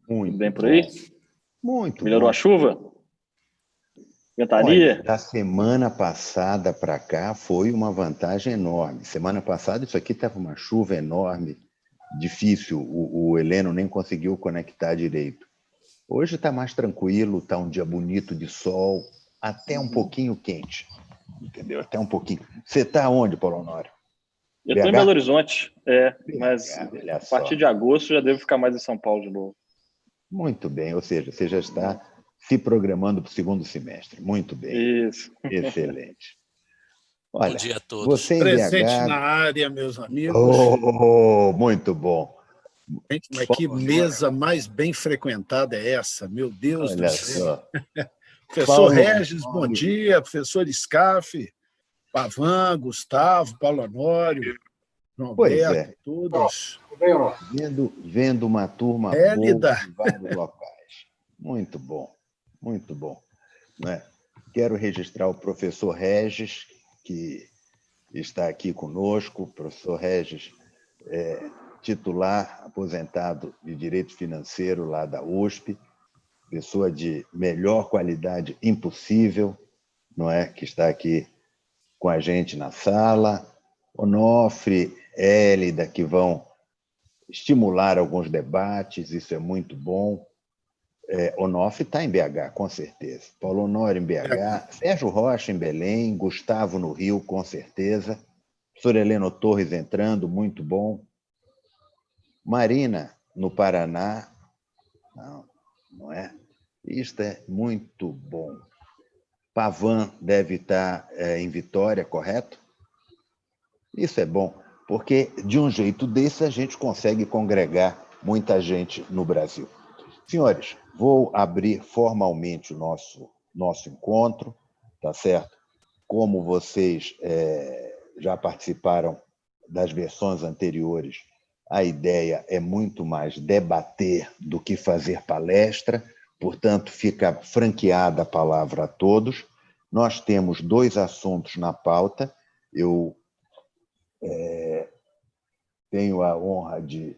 Muito bem por bom. aí? Muito Melhorou bom. a chuva? Olha, Ventania? da semana passada para cá foi uma vantagem enorme. Semana passada isso aqui estava uma chuva enorme, difícil, o Heleno nem conseguiu conectar direito. Hoje está mais tranquilo, está um dia bonito de sol, até um pouquinho quente, entendeu? Até um pouquinho. Você está onde, Paulo Honório? Eu estou em Belo BH? Horizonte, mas BH, olha a partir só. de agosto já devo ficar mais em São Paulo de novo. Muito bem, ou seja, você já está se programando para o segundo semestre. Muito bem, Isso. excelente. Bom Olha, dia a todos. você em Presente na BH... área, meus amigos. Oh, muito bom. Gente, mas que Paulo Honório, mesa mais bem frequentada é essa? Meu Deus do olha céu. só. Professor Paulo Regis, bom Honório, dia. Professor Scaff, Pavan, Gustavo, Paulo Honório, João pois Alberto, é, todos. vendo uma turma boa Hélida, em vários locais. Muito bom, muito bom. Né? Quero registrar o professor Regis, que está aqui conosco. O professor Regis é titular aposentado de Direito Financeiro lá da USP, pessoa de melhor qualidade impossível, não é? Que está aqui com a gente na sala. Onofre, Hélida, que vão estimular alguns debates, isso é muito bom. Onofre está em BH, com certeza. Paulo Honório em BH, Sérgio Rocha em Belém, Gustavo no Rio, com certeza. Professor Heleno Torres entrando, muito bom. Marina no Paraná, não é? Isto é muito bom. Pavan deve estar em Vitória, correto? Isso é bom, porque de um jeito desse a gente consegue congregar muita gente no Brasil. Senhores, vou abrir formalmente o nosso encontro, tá certo? Como vocês já participaram das versões anteriores, a ideia é muito mais debater do que fazer palestra, portanto, fica franqueada a palavra a todos. Nós temos 2 assuntos na pauta. Eu tenho a honra de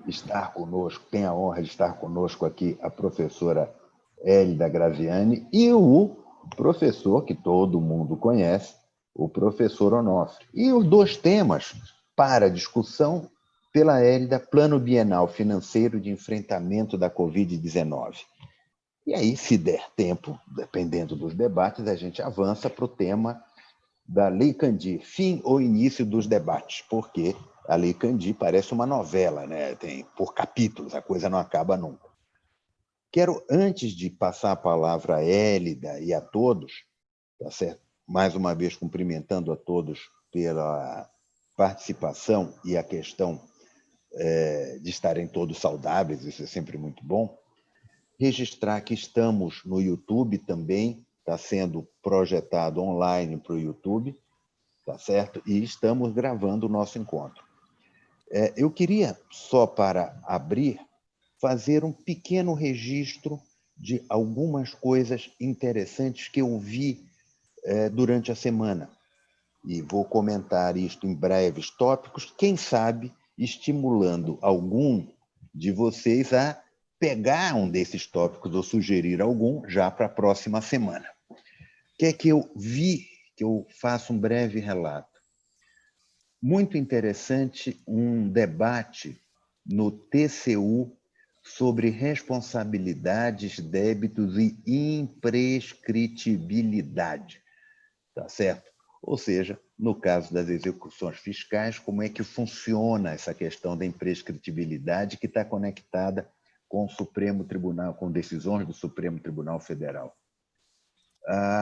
estar conosco, tem a honra de estar conosco aqui a professora Hélida Graziani e o professor que todo mundo conhece, o professor Onofre. E os 2 temas para discussão pela Hélida, Plano Bienal Financeiro de Enfrentamento da Covid-19. E aí, se der tempo, dependendo dos debates, a gente avança para o tema da Lei Candir, fim ou início dos debates, porque a Lei Candir parece uma novela, né? Tem por capítulos, a coisa não acaba nunca. Quero, antes de passar a palavra a Hélida e a todos, tá certo? Mais uma vez cumprimentando a todos pela participação e a questão de estarem todos saudáveis, isso é sempre muito bom. Registrar que estamos no YouTube também, está sendo projetado online para o YouTube, tá certo? E estamos gravando o nosso encontro. Eu queria, só para abrir, fazer um pequeno registro de algumas coisas interessantes que eu vi durante a semana. E vou comentar isto em breves tópicos, quem sabe estimulando algum de vocês a pegar um desses tópicos ou sugerir algum já para a próxima semana. O que é que eu vi, que eu faço um breve relato? Muito interessante um debate no TCU sobre responsabilidades, débitos e imprescritibilidade, tá certo? Ou seja, no caso das execuções fiscais, como é que funciona essa questão da imprescritibilidade que está conectada com o Supremo Tribunal, com decisões do Supremo Tribunal Federal.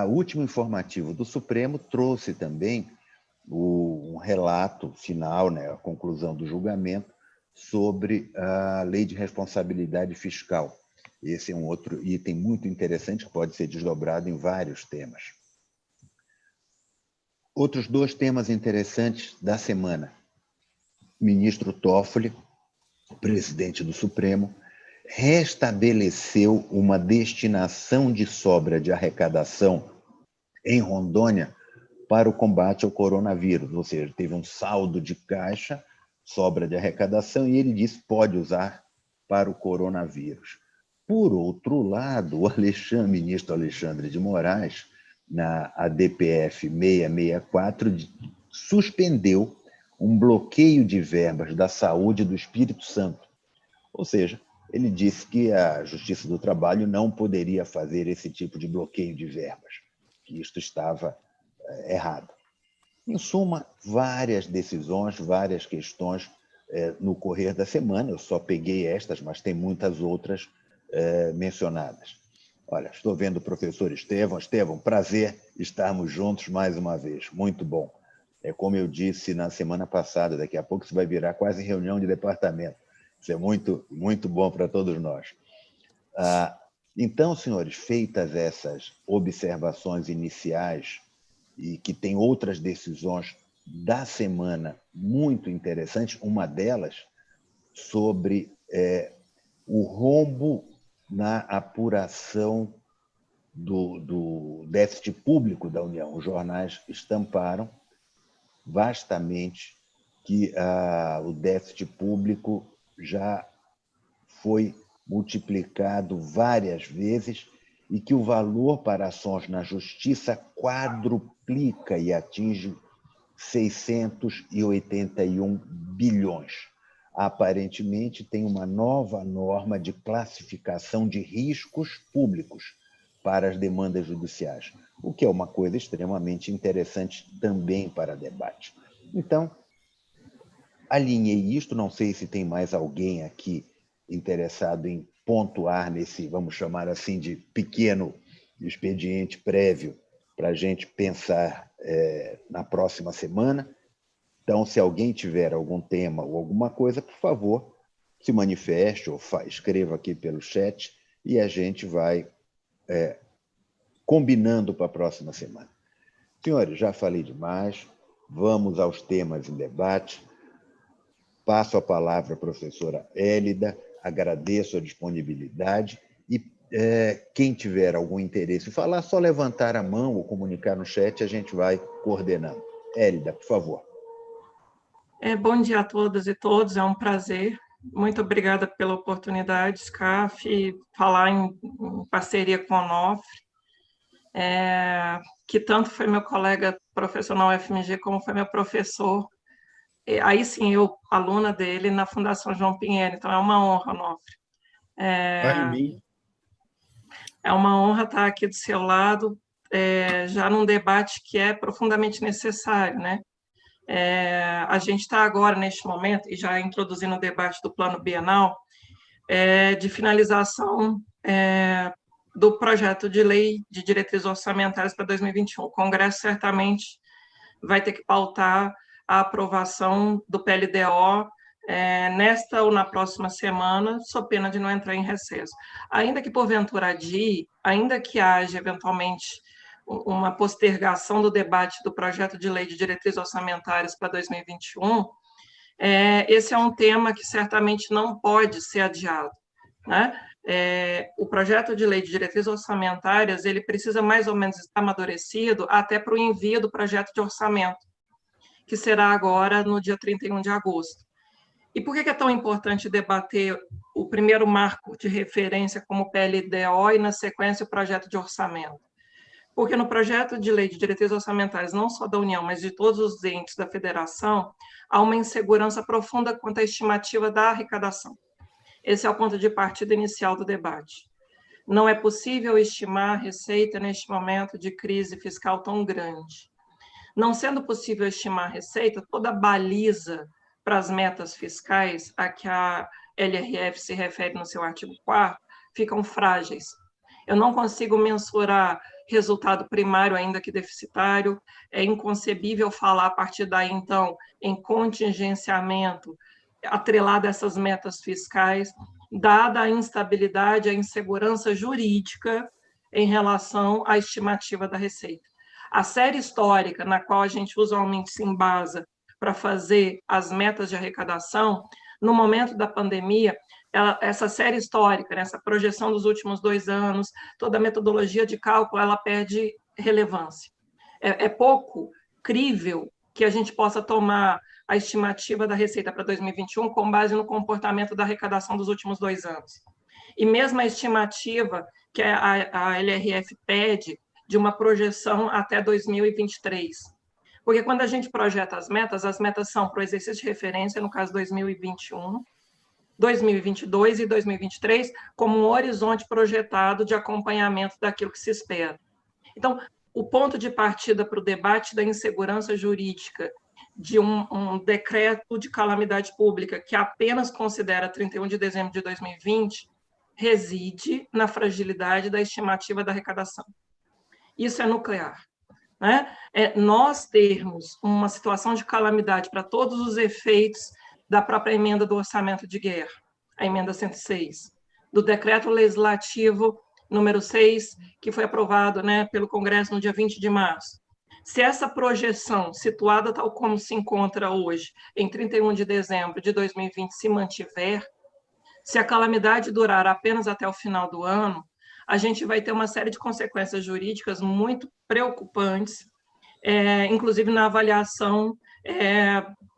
O último informativo do Supremo trouxe também um relato final, né, a conclusão do julgamento, sobre a Lei de Responsabilidade Fiscal. Esse é um outro item muito interessante que pode ser desdobrado em vários temas. Outros 2 temas interessantes da semana. O ministro Toffoli, presidente do Supremo, restabeleceu uma destinação de sobra de arrecadação em Rondônia para o combate ao coronavírus, ou seja, teve um saldo de caixa, sobra de arrecadação, e ele disse que pode usar para o coronavírus. Por outro lado, o ministro Alexandre de Moraes, na ADPF 664, suspendeu um bloqueio de verbas da saúde do Espírito Santo. Ou seja, ele disse que a Justiça do Trabalho não poderia fazer esse tipo de bloqueio de verbas, que isto estava errado. Em suma, várias decisões, várias questões no correr da semana. Eu só peguei estas, mas tem muitas outras mencionadas. Olha, estou vendo o professor Estevão. Estevão, prazer estarmos juntos mais uma vez. Muito bom. Como eu disse na semana passada, daqui a pouco isso vai virar quase reunião de departamento. Isso é muito, muito bom para todos nós. Então, senhores, feitas essas observações iniciais, e que tem outras decisões da semana muito interessantes, uma delas sobre o rombo na apuração do déficit público da União. Os jornais estamparam vastamente que o déficit público já foi multiplicado várias vezes e que o valor para ações na justiça quadruplica e atinge 681 bilhões. Aparentemente, tem uma nova norma de classificação de riscos públicos para as demandas judiciais, o que é uma coisa extremamente interessante também para debate. Então, alinhei isto, não sei se tem mais alguém aqui interessado em pontuar nesse, vamos chamar assim, de pequeno expediente prévio para a gente pensar na próxima semana. Então, se alguém tiver algum tema ou alguma coisa, por favor, se manifeste ou escreva aqui pelo chat e a gente vai combinando para a próxima semana. Senhores, já falei demais, vamos aos temas em debate. Passo a palavra à professora Hélida, agradeço a disponibilidade e quem tiver algum interesse em falar, só levantar a mão ou comunicar no chat, a gente vai coordenando. Hélida, por favor. Bom dia a todas e todos, é um prazer. Muito obrigada pela oportunidade, SCAF, falar em parceria com a Onofre, que tanto foi meu colega professor na UFMG, como foi meu professor. Aí sim, eu, aluna dele na Fundação João Pinheiro, então é uma honra, Onofre. É uma honra estar aqui do seu lado, já num debate que é profundamente necessário, né? A gente está agora, neste momento, e já introduzindo o debate do Plano Bienal, de finalização do projeto de lei de diretrizes orçamentárias para 2021. O Congresso certamente vai ter que pautar a aprovação do PLDO nesta ou na próxima semana, sob pena de não entrar em recesso. Ainda que, porventura, adie, ainda que haja, eventualmente, uma postergação do debate do projeto de lei de diretrizes orçamentárias para 2021, esse é um tema que certamente não pode ser adiado, né? O projeto de lei de diretrizes orçamentárias, ele precisa mais ou menos estar amadurecido até para o envio do projeto de orçamento, que será agora no dia 31 de agosto. E por que é tão importante debater o primeiro marco de referência como o PLDO e, na sequência, o projeto de orçamento? Porque no projeto de lei de diretrizes orçamentárias, não só da União, mas de todos os entes da federação, há uma insegurança profunda quanto à estimativa da arrecadação. Esse é o ponto de partida inicial do debate. Não é possível estimar a receita neste momento de crise fiscal tão grande. Não sendo possível estimar a receita, toda baliza para as metas fiscais a que a LRF se refere no seu artigo 4º ficam frágeis. Eu não consigo mensurar resultado primário, ainda que deficitário, é inconcebível falar a partir daí, então, em contingenciamento atrelado a essas metas fiscais, dada a instabilidade, a insegurança jurídica em relação à estimativa da receita. A série histórica na qual a gente usualmente se embasa para fazer as metas de arrecadação, no momento da pandemia, essa série histórica, essa projeção dos últimos 2 anos, toda a metodologia de cálculo, ela perde relevância. É pouco crível que a gente possa tomar a estimativa da receita para 2021 com base no comportamento da arrecadação dos últimos 2 anos. e mesmo a estimativa que a LRF pede de uma projeção até 2023. Porque quando a gente projeta as metas são para o exercício de referência, no caso 2021, 2022 e 2023, como um horizonte projetado de acompanhamento daquilo que se espera. Então, o ponto de partida para o debate da insegurança jurídica de um decreto de calamidade pública que apenas considera 31 de dezembro de 2020 reside na fragilidade da estimativa da arrecadação. Isso é nuclear. Né? Nós termos uma situação de calamidade para todos os efeitos da própria emenda do orçamento de guerra, a emenda 106, do decreto legislativo número 6, que foi aprovado, né, pelo Congresso no dia 20 de março. Se essa projeção, situada tal como se encontra hoje, em 31 de dezembro de 2020, se mantiver, se a calamidade durar apenas até o final do ano, a gente vai ter uma série de consequências jurídicas muito preocupantes, inclusive na avaliação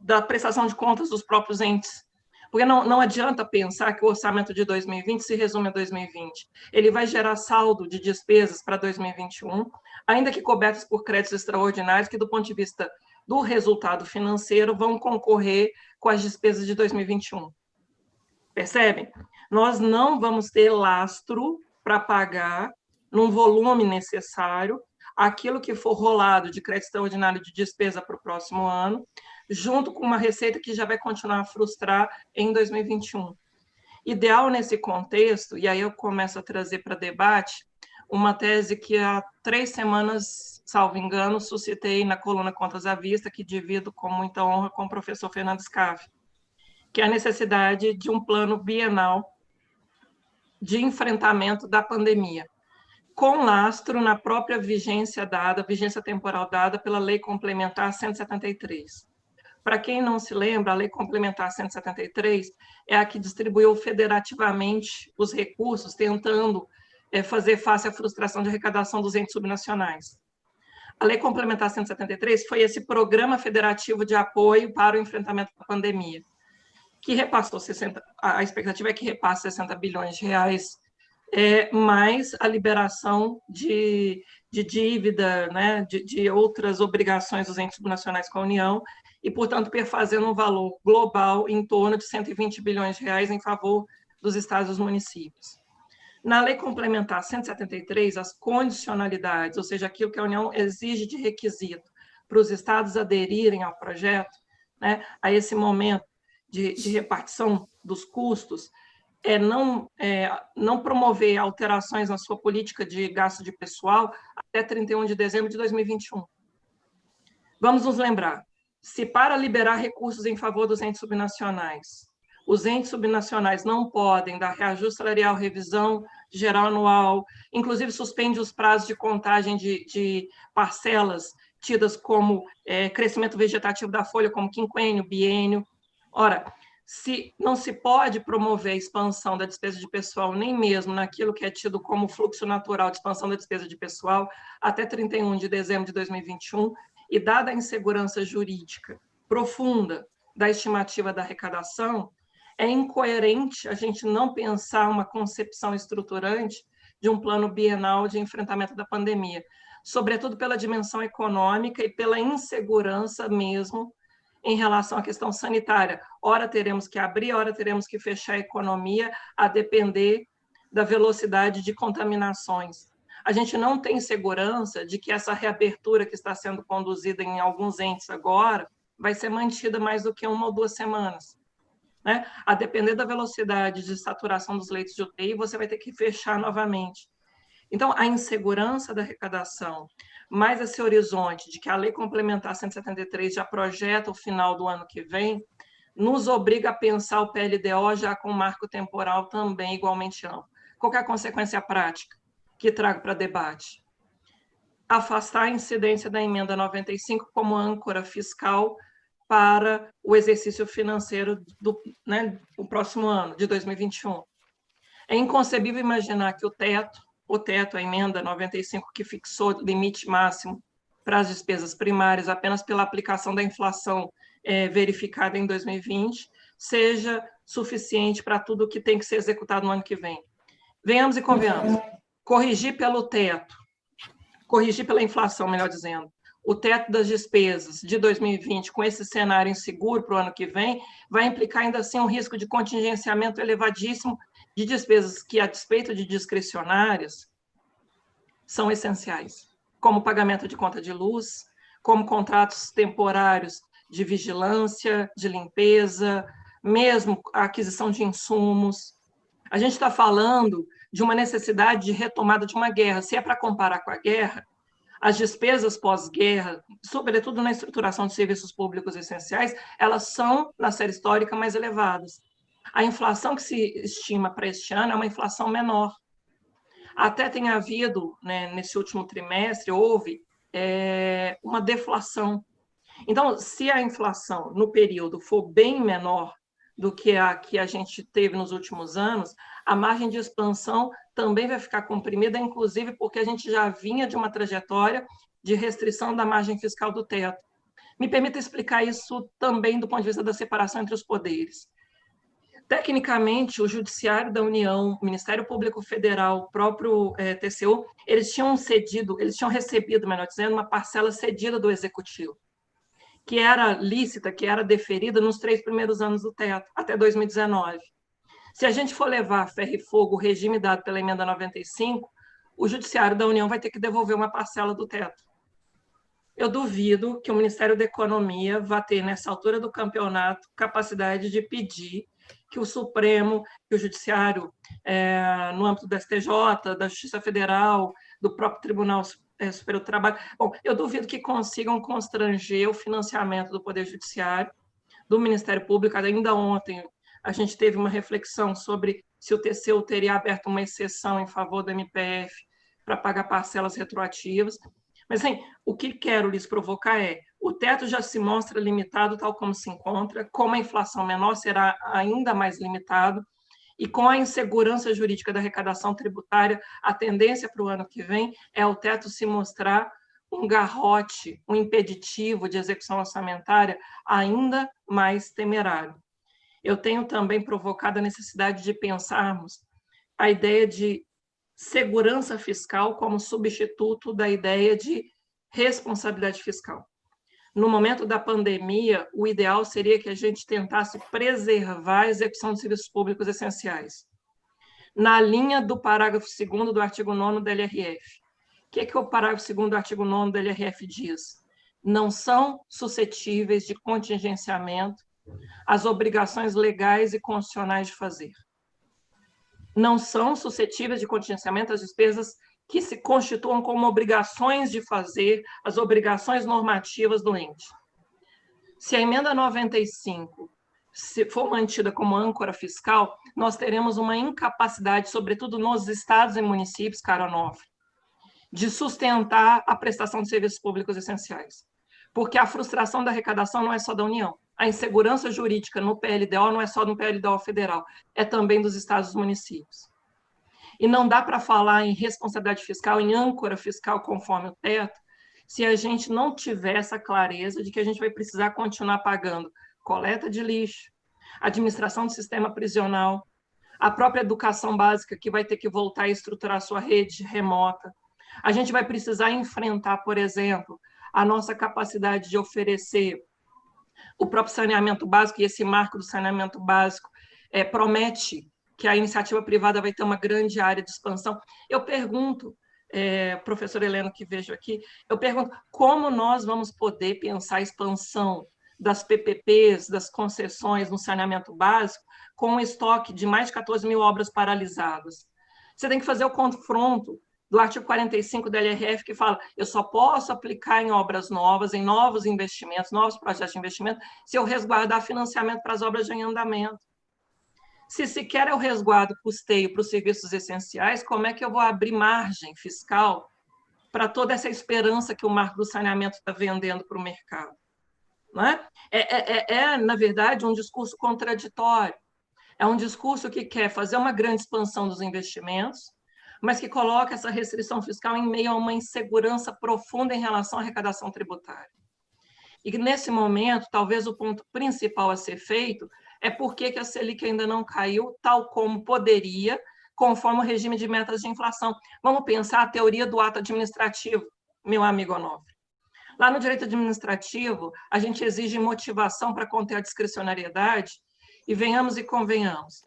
da prestação de contas dos próprios entes. Porque não adianta pensar que o orçamento de 2020 se resume a 2020. Ele vai gerar saldo de despesas para 2021, ainda que cobertas por créditos extraordinários, que do ponto de vista do resultado financeiro vão concorrer com as despesas de 2021. Percebem? Nós não vamos ter lastro para pagar, num volume necessário, aquilo que for rolado de crédito extraordinário de despesa para o próximo ano, junto com uma receita que já vai continuar a frustrar em 2021. Ideal nesse contexto, e aí eu começo a trazer para debate, uma tese que há 3 semanas, salvo engano, suscitei na coluna Contas à Vista, que divido com muita honra com o professor Fernando Scaff, que é a necessidade de um plano bienal de enfrentamento da pandemia, com lastro na própria vigência temporal dada pela Lei Complementar 173. Para quem não se lembra, a Lei Complementar 173 é a que distribuiu federativamente os recursos, tentando fazer face à frustração de arrecadação dos entes subnacionais. A Lei Complementar 173 foi esse programa federativo de apoio para o enfrentamento da pandemia, que repassou a expectativa é que repasse 60 bilhões de reais, mais a liberação de dívida, né, de outras obrigações dos entes subnacionais com a União, e, portanto, perfazendo um valor global em torno de 120 bilhões de reais em favor dos estados e dos municípios. Na Lei Complementar 173, as condicionalidades, ou seja, aquilo que a União exige de requisito para os estados aderirem ao projeto, né, a esse momento de repartição dos custos, não promover alterações na sua política de gasto de pessoal até 31 de dezembro de 2021. Vamos nos lembrar, se para liberar recursos em favor dos entes subnacionais, os entes subnacionais não podem dar reajuste salarial, revisão geral anual, inclusive suspende os prazos de contagem de parcelas tidas como crescimento vegetativo da folha, como quinquênio, biênio. Ora, se não se pode promover a expansão da despesa de pessoal, nem mesmo naquilo que é tido como fluxo natural de expansão da despesa de pessoal, até 31 de dezembro de 2021, e dada a insegurança jurídica profunda da estimativa da arrecadação, é incoerente a gente não pensar uma concepção estruturante de um plano bienal de enfrentamento da pandemia, sobretudo pela dimensão econômica e pela insegurança mesmo em relação à questão sanitária. Ora teremos que abrir, ora teremos que fechar a economia, a depender da velocidade de contaminações. A gente não tem segurança de que essa reabertura que está sendo conduzida em alguns entes agora vai ser mantida mais do que 1 ou 2 semanas. Né? A depender da velocidade de saturação dos leitos de UTI, você vai ter que fechar novamente. Então, a insegurança da arrecadação, mais esse horizonte de que a Lei Complementar 173 já projeta o final do ano que vem, nos obriga a pensar o PLDO já com marco temporal também igualmente amplo. Qual é a consequência prática que trago para debate? Afastar a incidência da emenda 95 como âncora fiscal para o exercício financeiro do próximo ano, de 2021. É inconcebível imaginar que o teto, a emenda 95, que fixou limite máximo para as despesas primárias apenas pela aplicação da inflação verificada em 2020, seja suficiente para tudo que tem que ser executado no ano que vem. Venhamos e convenhamos. Corrigir pelo teto, corrigir pela inflação, melhor dizendo, o teto das despesas de 2020, com esse cenário inseguro para o ano que vem, vai implicar ainda assim um risco de contingenciamento elevadíssimo de despesas que, a despeito de discricionárias, são essenciais, como o pagamento de conta de luz, como contratos temporários de vigilância, de limpeza, mesmo a aquisição de insumos. A gente está falando de uma necessidade de retomada de uma guerra. Se é para comparar com a guerra, as despesas pós-guerra, sobretudo na estruturação de serviços públicos essenciais, elas são, na série histórica, mais elevadas. A inflação que se estima para este ano é uma inflação menor. Até tem havido, né, nesse último trimestre, houve uma deflação. Então, se a inflação no período for bem menor do que a que a gente teve nos últimos anos, a margem de expansão também vai ficar comprimida, inclusive porque a gente já vinha de uma trajetória de restrição da margem fiscal do teto. Me permita explicar isso também do ponto de vista da separação entre os poderes. Tecnicamente, o Judiciário da União, o Ministério Público Federal, o próprio TCU, eles tinham recebido, melhor dizendo, uma parcela cedida do Executivo, que era lícita, que era deferida nos 3 primeiros anos do teto, até 2019. Se a gente for levar a ferro e fogo o regime dado pela emenda 95, o Judiciário da União vai ter que devolver uma parcela do teto. Eu duvido que o Ministério da Economia vá ter, nessa altura do campeonato, capacidade de pedir que o Supremo, que o Judiciário, no âmbito do STJ, da Justiça Federal, do próprio Tribunal Superior do Trabalho, bom, eu duvido que consigam constranger o financiamento do Poder Judiciário, do Ministério Público. Ainda ontem a gente teve uma reflexão sobre se o TCU teria aberto uma exceção em favor do MPF para pagar parcelas retroativas. Mas, assim, o que quero lhes provocar o teto já se mostra limitado tal como se encontra, como a inflação menor será ainda mais limitado, e com a insegurança jurídica da arrecadação tributária, a tendência para o ano que vem é o teto se mostrar um garrote, um impeditivo de execução orçamentária ainda mais temerário. Eu tenho também provocado a necessidade de pensarmos a ideia de segurança fiscal como substituto da ideia de responsabilidade fiscal. No momento da pandemia, o ideal seria que a gente tentasse preservar a execução de serviços públicos essenciais. Na linha do parágrafo 2º do artigo 9º da LRF. O que o parágrafo 2º do artigo 9º da LRF diz? Não são suscetíveis de contingenciamento as obrigações legais e constitucionais de fazer. Não são suscetíveis de contingenciamento as despesas que se constituam como obrigações de fazer, as obrigações normativas do ente. Se a emenda 95 se for mantida como âncora fiscal, nós teremos uma incapacidade, sobretudo nos estados e municípios, caro Onofre, de sustentar a prestação de serviços públicos essenciais. Porque a frustração da arrecadação não é só da União. A insegurança jurídica no PLDO não é só no PLDO federal, é também dos estados e municípios. E não dá para falar em responsabilidade fiscal, em âncora fiscal conforme o teto, se a gente não tiver essa clareza de que a gente vai precisar continuar pagando coleta de lixo, administração do sistema prisional, a própria educação básica, que vai ter que voltar a estruturar a sua rede remota. A gente vai precisar enfrentar, por exemplo, a nossa capacidade de oferecer o próprio saneamento básico, e esse marco do saneamento básico promete que a iniciativa privada vai ter uma grande área de expansão. Eu pergunto, professor Heleno, que vejo aqui, eu pergunto como nós vamos poder pensar a expansão das PPPs, das concessões no saneamento básico, com um estoque de mais de 14 mil obras paralisadas. Você tem que fazer o confronto do artigo 45 da LRF, que fala eu só posso aplicar em obras novas, em novos investimentos, novos projetos de investimento, se eu resguardar financiamento para as obras em andamento. Se sequer é o resguardo custeio para os serviços essenciais, como é que eu vou abrir margem fiscal para toda essa esperança que o marco do saneamento está vendendo para o mercado? Não é? Na verdade, um discurso contraditório. É um discurso que quer fazer uma grande expansão dos investimentos, mas que coloca essa restrição fiscal em meio a uma insegurança profunda em relação à arrecadação tributária. E nesse momento, talvez o ponto principal a ser feito é por que a Selic ainda não caiu, tal como poderia, conforme o regime de metas de inflação. Vamos pensar a teoria do ato administrativo, meu amigo Onofre. Lá no direito administrativo, a gente exige motivação para conter a discricionariedade, e venhamos e convenhamos.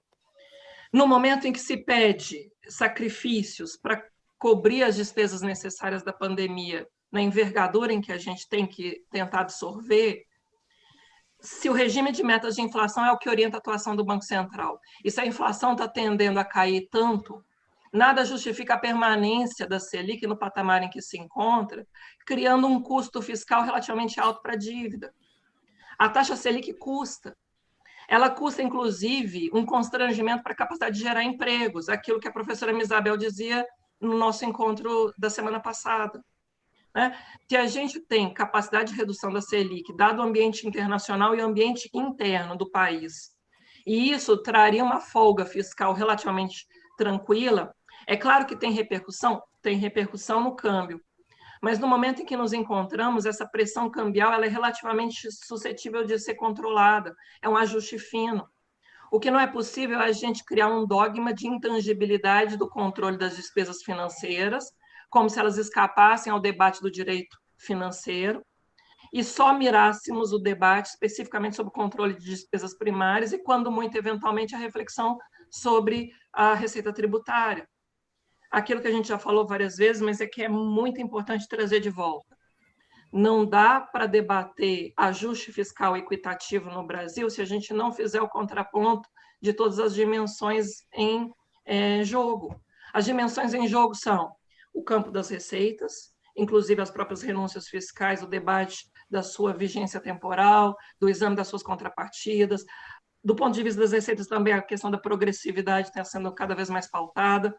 No momento em que se pede sacrifícios para cobrir as despesas necessárias da pandemia, na envergadura em que a gente tem que tentar absorver, se o regime de metas de inflação é o que orienta a atuação do Banco Central, e se a inflação está tendendo a cair tanto, nada justifica a permanência da Selic no patamar em que se encontra, criando um custo fiscal relativamente alto para a dívida. A taxa Selic custa. Ela custa, inclusive, um constrangimento para a capacidade de gerar empregos, aquilo que a professora Misabel dizia no nosso encontro da semana passada. Né? Se a gente tem capacidade de redução da Selic, dado o ambiente internacional e o ambiente interno do país, e isso traria uma folga fiscal relativamente tranquila, é claro que tem repercussão no câmbio, mas no momento em que nos encontramos, essa pressão cambial ela é relativamente suscetível de ser controlada, é um ajuste fino. O que não é possível é a gente criar um dogma de intangibilidade do controle das despesas financeiras, como se elas escapassem ao debate do direito financeiro, e só mirássemos o debate especificamente sobre o controle de despesas primárias e, quando muito, eventualmente, a reflexão sobre a receita tributária. Aquilo que a gente já falou várias vezes, mas é que é muito importante trazer de volta. Não dá para debater ajuste fiscal equitativo no Brasil se a gente não fizer o contraponto de todas as dimensões em jogo. As dimensões em jogo são o campo das receitas, inclusive as próprias renúncias fiscais, o debate da sua vigência temporal, do exame das suas contrapartidas. Do ponto de vista das receitas, também a questão da progressividade está sendo cada vez mais pautada.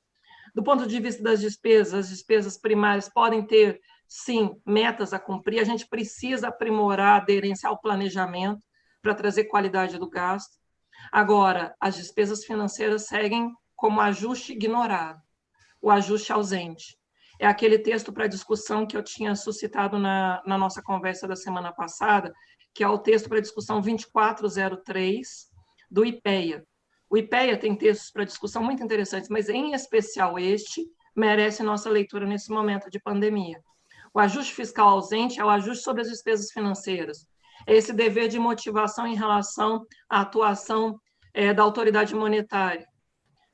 Do ponto de vista das despesas, as despesas primárias podem ter, sim, metas a cumprir. A gente precisa aprimorar a aderência ao planejamento para trazer qualidade do gasto. Agora, as despesas financeiras seguem como ajuste ignorado, o ajuste ausente. É aquele texto para discussão que eu tinha suscitado na nossa conversa da semana passada, que é o texto para discussão 2403 do IPEA. O IPEA tem textos para discussão muito interessantes, mas, em especial, este merece nossa leitura nesse momento de pandemia. O ajuste fiscal ausente é o ajuste sobre as despesas financeiras. É esse dever de motivação em relação à atuação da autoridade monetária.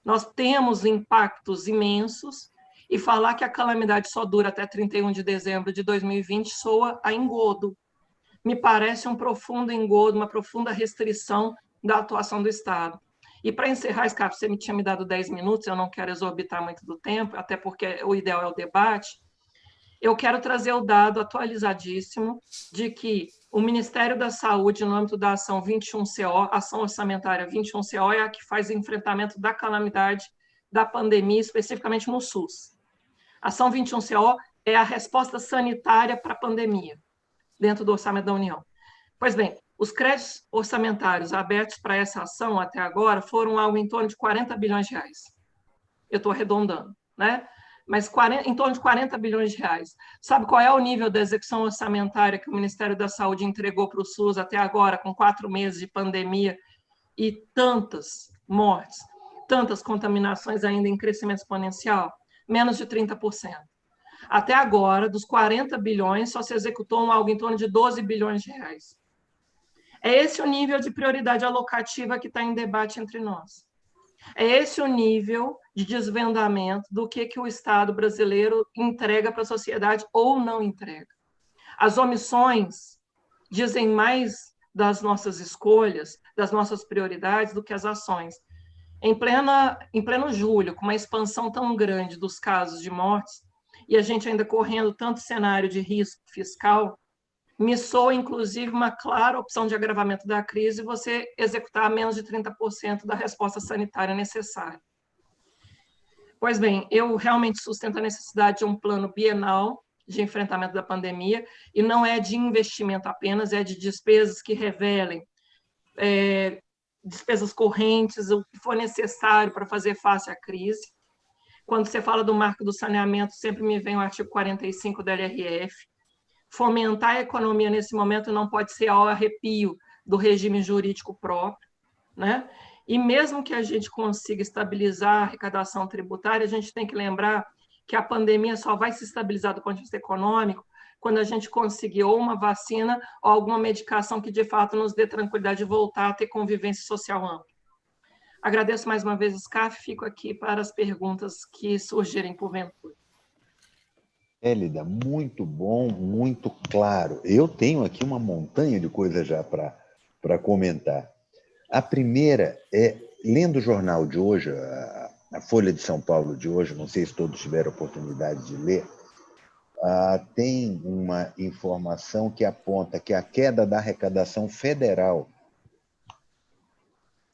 Nós temos impactos imensos e falar que a calamidade só dura até 31 de dezembro de 2020 soa a engodo. Me parece um profundo engodo, uma profunda restrição da atuação do Estado. E para encerrar, Scarpa, você tinha me dado 10 minutos, eu não quero exorbitar muito do tempo, até porque o ideal é o debate. Eu quero trazer o dado atualizadíssimo de que o Ministério da Saúde, no âmbito da ação 21CO, ação orçamentária 21CO, é a que faz o enfrentamento da calamidade da pandemia, especificamente no SUS. A ação 21CO é a resposta sanitária para a pandemia, dentro do orçamento da União. Pois bem, os créditos orçamentários abertos para essa ação até agora foram algo em torno de 40 bilhões de reais. Eu estou arredondando, né? Mas em torno de 40 bilhões de reais. Sabe qual é o nível da execução orçamentária que o Ministério da Saúde entregou para o SUS até agora, com 4 meses de pandemia e tantas mortes, tantas contaminações ainda em crescimento exponencial? Menos de 30%. Até agora, dos 40 bilhões, só se executou algo em torno de 12 bilhões de reais. É esse o nível de prioridade alocativa que está em debate entre nós. É esse o nível de desvendamento do que o Estado brasileiro entrega para a sociedade ou não entrega. As omissões dizem mais das nossas escolhas, das nossas prioridades, do que as ações. Em pleno julho, com uma expansão tão grande dos casos de mortes, e a gente ainda correndo tanto cenário de risco fiscal, me soa, inclusive, uma clara opção de agravamento da crise você executar menos de 30% da resposta sanitária necessária. Pois bem, eu realmente sustento a necessidade de um plano bienal de enfrentamento da pandemia, e não é de investimento apenas, é de despesas que revelem despesas correntes, o que for necessário para fazer face à crise. Quando você fala do marco do saneamento, sempre me vem o artigo 45 da LRF. Fomentar a economia nesse momento não pode ser ao arrepio do regime jurídico próprio, né? E mesmo que a gente consiga estabilizar a arrecadação tributária, a gente tem que lembrar que a pandemia só vai se estabilizar do ponto de vista econômico quando a gente conseguir ou uma vacina ou alguma medicação que, de fato, nos dê tranquilidade de voltar a ter convivência social ampla. Agradeço mais uma vez, SCAF, fico aqui para as perguntas que surgirem porventura. Hélida, muito bom, muito claro. Eu tenho aqui uma montanha de coisas já para comentar. A primeira é, lendo o jornal de hoje, a Folha de São Paulo de hoje, não sei se todos tiveram oportunidade de ler, tem uma informação que aponta que a queda da arrecadação federal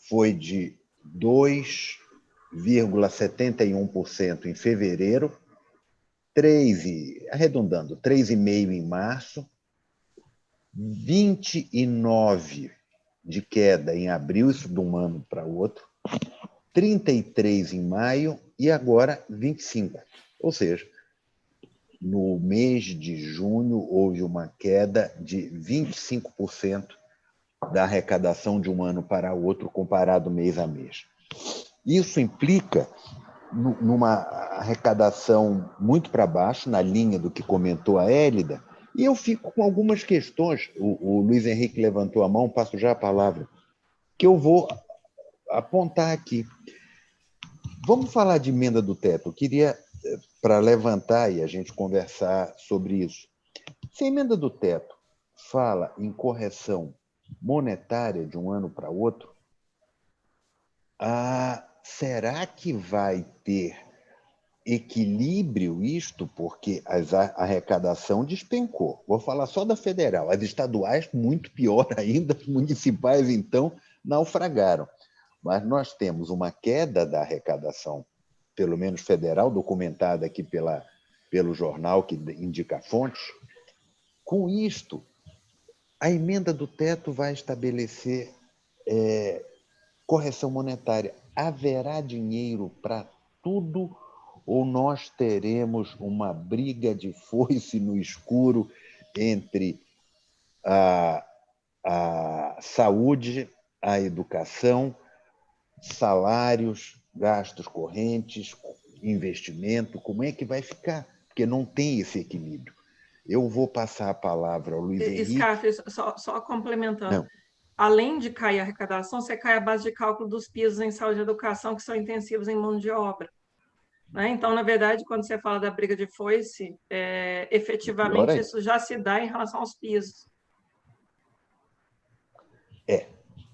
foi de 2,71% em fevereiro, arredondando, 3,5% em março, 29% de queda em abril, isso de um ano para o outro, 33% em maio e agora 25%. Ou seja, no mês de junho houve uma queda de 25% da arrecadação de um ano para o outro, comparado mês a mês. Isso implica numa arrecadação muito para baixo, na linha do que comentou a Hélida, e eu fico com algumas questões. O Luiz Henrique levantou a mão, passo já a palavra, que eu vou apontar aqui. Vamos falar de emenda do teto. Eu queria, para levantar e a gente conversar sobre isso. Se a emenda do teto fala em correção monetária de um ano para outro, será que vai ter equilíbrio isto? Porque a arrecadação despencou. Vou falar só da federal. As estaduais, muito pior ainda, as municipais, então, naufragaram. Mas nós temos uma queda da arrecadação, pelo menos federal, documentada aqui pelo jornal que indica fontes. Com isto, a emenda do teto vai estabelecer correção monetária. Haverá dinheiro para tudo ou nós teremos uma briga de foice no escuro entre a saúde, a educação, salários, gastos correntes, investimento? Como é que vai ficar? Porque não tem esse equilíbrio. Eu vou passar a palavra ao Luiz Henrique. Scarf, só complementando. Não. Além de cair a arrecadação, você cai a base de cálculo dos pisos em saúde e educação, que são intensivos em mão de obra. Né? Então, na verdade, quando você fala da briga de foice, efetivamente isso já se dá em relação aos pisos.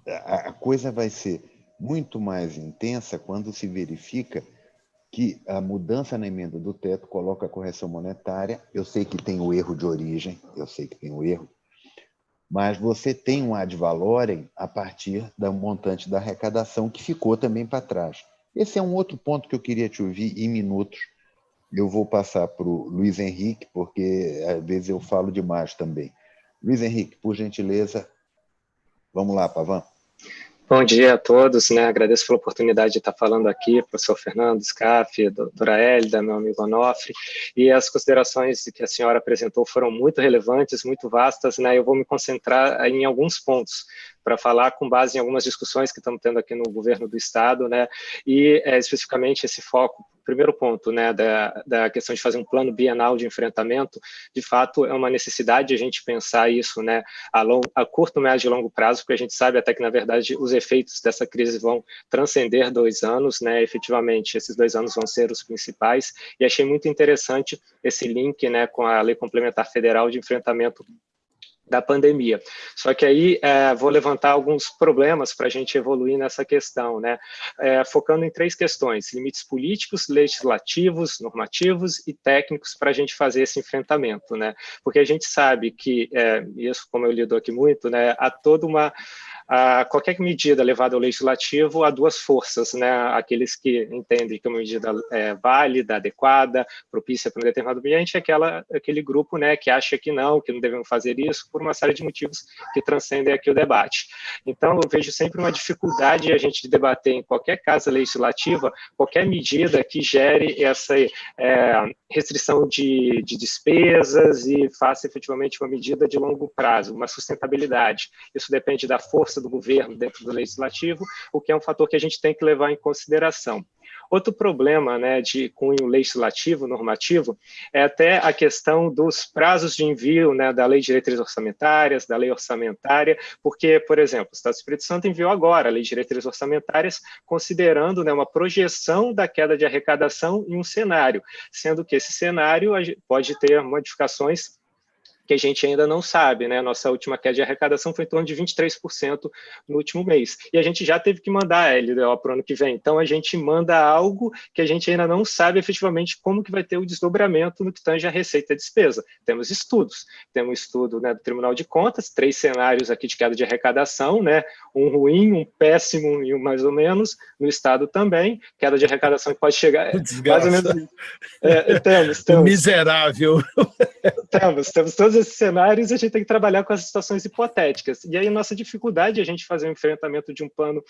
A coisa vai ser muito mais intensa quando se verifica que a mudança na emenda do teto coloca a correção monetária. Eu sei que tem o erro de origem, mas você tem um ad valorem a partir do montante da arrecadação que ficou também para trás. Esse é um outro ponto que eu queria te ouvir em minutos. Eu vou passar para o Luiz Henrique, porque às vezes eu falo demais também. Luiz Henrique, por gentileza, vamos lá, Pavan. Bom dia a todos, né? Agradeço pela oportunidade de estar falando aqui, professor Fernando, SCAF, doutora Hélida, meu amigo Onofre, e as considerações que a senhora apresentou foram muito relevantes, muito vastas, né? Eu vou me concentrar em alguns pontos para falar com base em algumas discussões que estamos tendo aqui no governo do Estado, né? E especificamente esse foco, primeiro ponto, né, da questão de fazer um plano bienal de enfrentamento, de fato é uma necessidade a gente pensar isso, né, a curto, médio e longo prazo, porque a gente sabe até que, na verdade, os efeitos dessa crise vão transcender 2 anos, né, efetivamente, esses 2 anos vão ser os principais, e achei muito interessante esse link, né, com a Lei Complementar Federal de Enfrentamento da pandemia. Só que aí vou levantar alguns problemas para a gente evoluir nessa questão, né? Focando em 3 questões: limites políticos, legislativos, normativos e técnicos para a gente fazer esse enfrentamento, né? Porque a gente sabe que, isso como eu lido aqui muito, né, há toda uma... qualquer medida levada ao legislativo há 2 forças, né? Aqueles que entendem que uma medida é válida, adequada, propícia para um determinado ambiente, aquele grupo, né, que acha que não devemos fazer isso, por uma série de motivos que transcendem aqui o debate. Então, eu vejo sempre uma dificuldade a gente debater em qualquer casa legislativa qualquer medida que gere essa restrição de despesas e faça efetivamente uma medida de longo prazo, uma sustentabilidade. Isso depende da força força do governo dentro do legislativo, o que é um fator que a gente tem que levar em consideração. Outro problema, né, de cunho legislativo, normativo, é até a questão dos prazos de envio, né, da Lei de Diretrizes Orçamentárias, da Lei Orçamentária, porque, por exemplo, o Estado do Espírito Santo enviou agora a Lei de Diretrizes Orçamentárias, considerando, né, uma projeção da queda de arrecadação em um cenário, sendo que esse cenário pode ter modificações que a gente ainda não sabe, né? Nossa última queda de arrecadação foi em torno de 23% no último mês. E a gente já teve que mandar a LDO para o ano que vem. Então, a gente manda algo que a gente ainda não sabe efetivamente como que vai ter o desdobramento no que tange a receita e despesa. Temos estudos. Temos um estudo, né, do Tribunal de Contas, 3 cenários aqui de queda de arrecadação, né? Um ruim, um péssimo e um mais ou menos. No Estado também. Queda de arrecadação que pode chegar... mais ou menos... temos. Miserável. Temos todos esses cenários e a gente tem que trabalhar com as situações hipotéticas. E aí a nossa dificuldade é a gente fazer um enfrentamento de um plano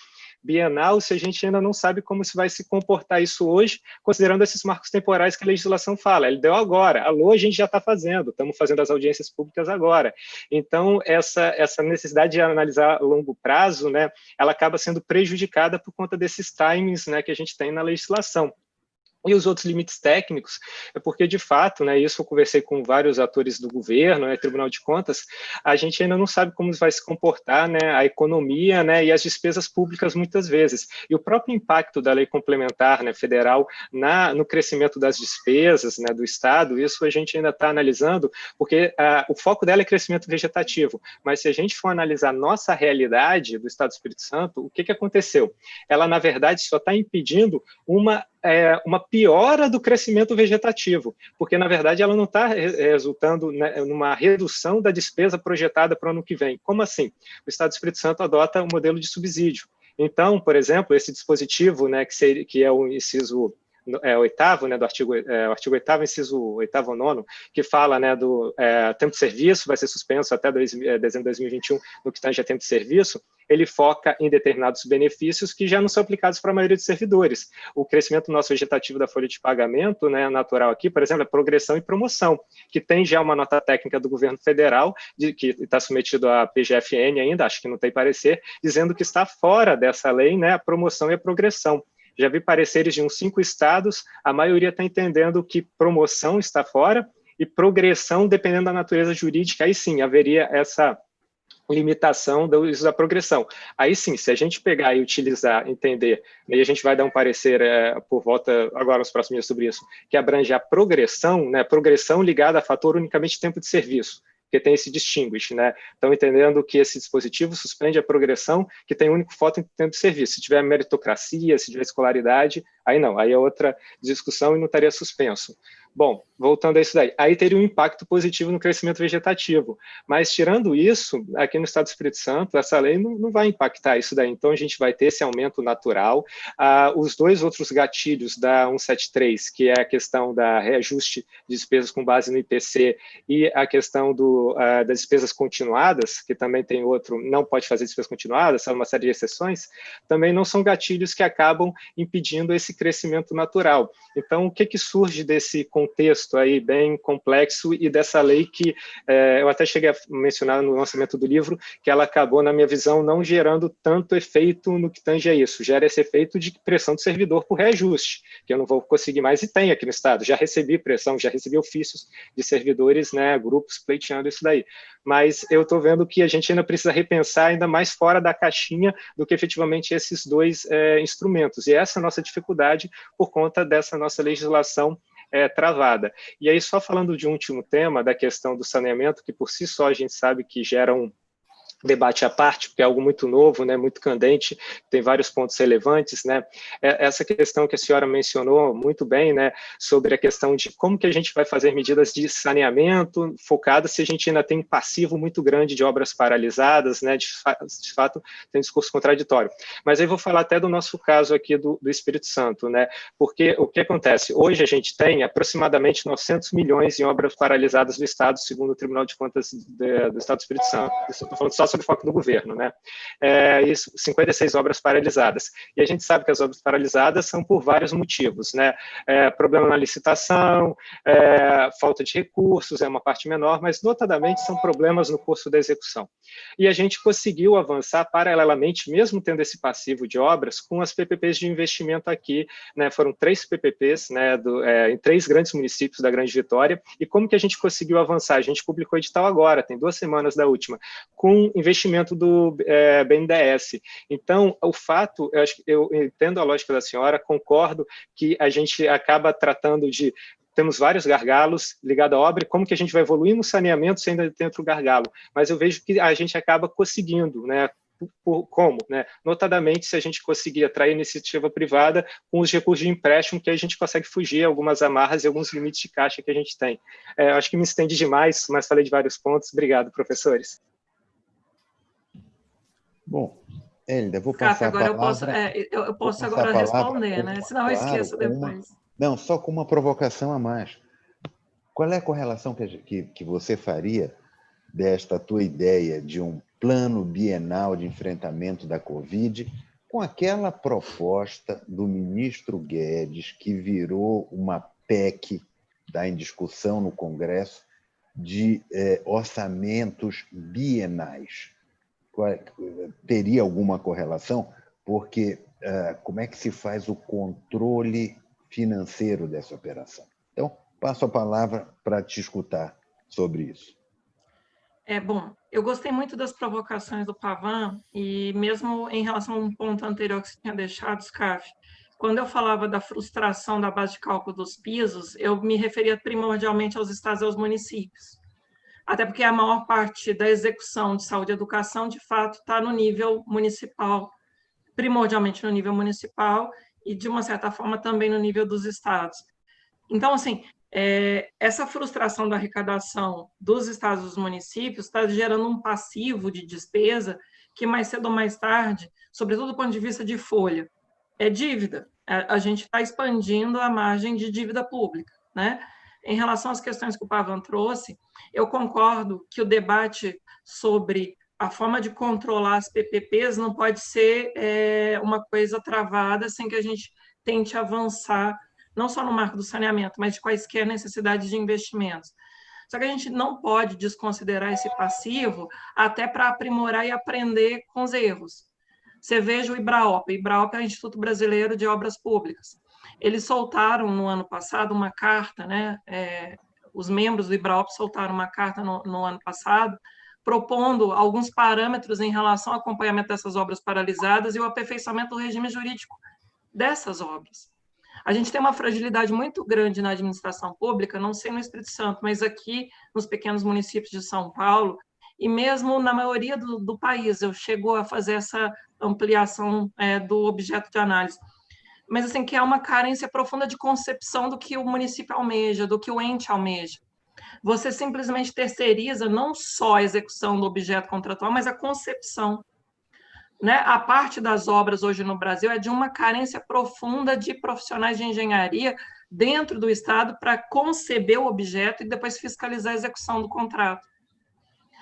bienal se a gente ainda não sabe como se vai se comportar isso hoje, considerando esses marcos temporais que a legislação fala. Ele deu agora, alô, a gente já está fazendo, estamos fazendo as audiências públicas agora. Então, essa necessidade de analisar a longo prazo, né, ela acaba sendo prejudicada por conta desses timings, né, que a gente tem na legislação. E os outros limites técnicos, é porque, de fato, né, isso eu conversei com vários atores do governo, né, Tribunal de Contas, a gente ainda não sabe como vai se comportar, né, a economia, né, e as despesas públicas muitas vezes. E o próprio impacto da lei complementar, né, federal no crescimento das despesas, né, do Estado, isso a gente ainda está analisando, porque o foco dela é crescimento vegetativo. Mas se a gente for analisar nossa realidade do Estado do Espírito Santo, o que aconteceu? Ela, na verdade, só está impedindo uma piora do crescimento vegetativo, porque, na verdade, ela não está resultando, né, numa redução da despesa projetada para o ano que vem. Como assim? O Estado do Espírito Santo adota um modelo de subsídio. Então, por exemplo, esse dispositivo, né, que é o inciso 8º, né, do artigo 8º, inciso 8º ou 9º, que fala, né, do tempo de serviço, vai ser suspenso até dezembro de 2021 no que tange a tempo de serviço, ele foca em determinados benefícios que já não são aplicados para a maioria dos servidores. O crescimento nosso vegetativo da folha de pagamento, né, natural aqui, por exemplo, é progressão e promoção, que tem já uma nota técnica do governo federal, que está submetido à PGFN ainda, acho que não tem parecer, dizendo que está fora dessa lei, né, a promoção e a progressão. Já vi pareceres de uns 5 estados, a maioria está entendendo que promoção está fora e progressão, dependendo da natureza jurídica, aí sim haveria essa limitação do uso da progressão. Aí sim, se a gente pegar e utilizar, entender, e a gente vai dar um parecer por volta, agora nos próximos dias sobre isso, que abrange a progressão, né, progressão ligada a fator unicamente tempo de serviço, porque tem esse distinguish, né? Então, entendendo que esse dispositivo suspende a progressão que tem único foco em tempo de serviço. Se tiver meritocracia, se tiver escolaridade, aí não, aí é outra discussão e não estaria suspenso. Bom, voltando a isso daí, aí teria um impacto positivo no crescimento vegetativo, mas tirando isso, aqui no Estado do Espírito Santo, essa lei não vai impactar isso daí, então a gente vai ter esse aumento natural. Os 2 outros gatilhos da 173, que é a questão da reajuste de despesas com base no IPC e a questão das despesas continuadas, que também tem outro, não pode fazer despesas continuadas, são uma série de exceções, também não são gatilhos que acabam impedindo esse crescimento natural. Então, o que surge desse contexto aí bem complexo e dessa lei que eu até cheguei a mencionar no lançamento do livro, que ela acabou, na minha visão, não gerando tanto efeito no que tange a isso. Gera esse efeito de pressão do servidor por reajuste, que eu não vou conseguir mais e tem aqui no Estado. Já recebi pressão, já recebi ofícios de servidores, né, grupos pleiteando isso daí. Mas eu estou vendo que a gente ainda precisa repensar ainda mais fora da caixinha do que efetivamente esses 2 instrumentos. E essa é a nossa dificuldade por conta dessa nossa legislação travada. E aí, só falando de um último tema, da questão do saneamento, que por si só a gente sabe que gera um debate à parte, porque é algo muito novo, né, muito candente, tem vários pontos relevantes, né, essa questão que a senhora mencionou muito bem, né, sobre a questão de como que a gente vai fazer medidas de saneamento focadas se a gente ainda tem um passivo muito grande de obras paralisadas, né, de fato tem um discurso contraditório. Mas aí vou falar até do nosso caso aqui do Espírito Santo, né, porque o que acontece? Hoje a gente tem aproximadamente 900 milhões em obras paralisadas do Estado, segundo o Tribunal de Contas do Estado do Espírito Santo. Estou falando só sob foco do governo, né? Isso, 56 obras paralisadas. E a gente sabe que as obras paralisadas são por vários motivos, né? Problema na licitação, falta de recursos, é uma parte menor, mas notadamente são problemas no curso da execução. E a gente conseguiu avançar paralelamente, mesmo tendo esse passivo de obras, com as PPPs de investimento aqui, né? Foram 3 PPPs, né, em 3 grandes municípios da Grande Vitória. E como que a gente conseguiu avançar? A gente publicou edital agora, tem 2 semanas da última, com investimento do BNDES. Então, o fato, eu entendo a lógica da senhora, concordo que a gente acaba tratando de temos vários gargalos ligados à obra, como que a gente vai evoluir no saneamento se ainda tem outro gargalo, mas eu vejo que a gente acaba conseguindo, né? Como? Né? Notadamente, se a gente conseguir atrair iniciativa privada com os recursos de empréstimo, que a gente consegue fugir algumas amarras e alguns limites de caixa que a gente tem. Acho que me estendi demais, mas falei de vários pontos. Obrigado, professores. Bom, Hélida, vou passar agora a palavra... eu posso agora responder, né? Senão eu esqueço depois. Não, só com uma provocação a mais. Qual é a correlação que você faria desta tua ideia de um plano bienal de enfrentamento da Covid com aquela proposta do ministro Guedes, que virou uma PEC, está em discussão no Congresso, de orçamentos bienais? Teria alguma correlação? Porque como é que se faz o controle financeiro dessa operação? Então, passo a palavra para te escutar sobre isso. Bom, eu gostei muito das provocações do Pavan, e mesmo em relação a um ponto anterior que você tinha deixado, Scaf, quando eu falava da frustração da base de cálculo dos pisos, eu me referia primordialmente aos estados e aos municípios. Até porque a maior parte da execução de saúde e educação, de fato, está no nível municipal, primordialmente no nível municipal, e, de uma certa forma, também no nível dos estados. Então, assim, essa frustração da arrecadação dos estados e dos municípios está gerando um passivo de despesa que, mais cedo ou mais tarde, sobretudo do ponto de vista de folha, é dívida. A gente está expandindo a margem de dívida pública, né? Em relação às questões que o Pavan trouxe, eu concordo que o debate sobre a forma de controlar as PPPs não pode ser uma coisa travada sem que a gente tente avançar, não só no marco do saneamento, mas de quaisquer necessidades de investimentos. Só que a gente não pode desconsiderar esse passivo até para aprimorar e aprender com os erros. Você veja o IBRAOP. O IBRAOP é o Instituto Brasileiro de Obras Públicas. Eles soltaram, no ano passado, uma carta, né? Os membros do IBRAOP soltaram uma carta no ano passado, propondo alguns parâmetros em relação ao acompanhamento dessas obras paralisadas e o aperfeiçoamento do regime jurídico dessas obras. A gente tem uma fragilidade muito grande na administração pública, não sei no Espírito Santo, mas aqui nos pequenos municípios de São Paulo, e mesmo na maioria do país, eu chego a fazer essa ampliação do objeto de análise. Mas, assim, que é uma carência profunda de concepção do que o município almeja, do que o ente almeja. Você simplesmente terceiriza não só a execução do objeto contratual, mas a concepção. Né? A parte das obras hoje no Brasil é de uma carência profunda de profissionais de engenharia dentro do Estado para conceber o objeto e depois fiscalizar a execução do contrato.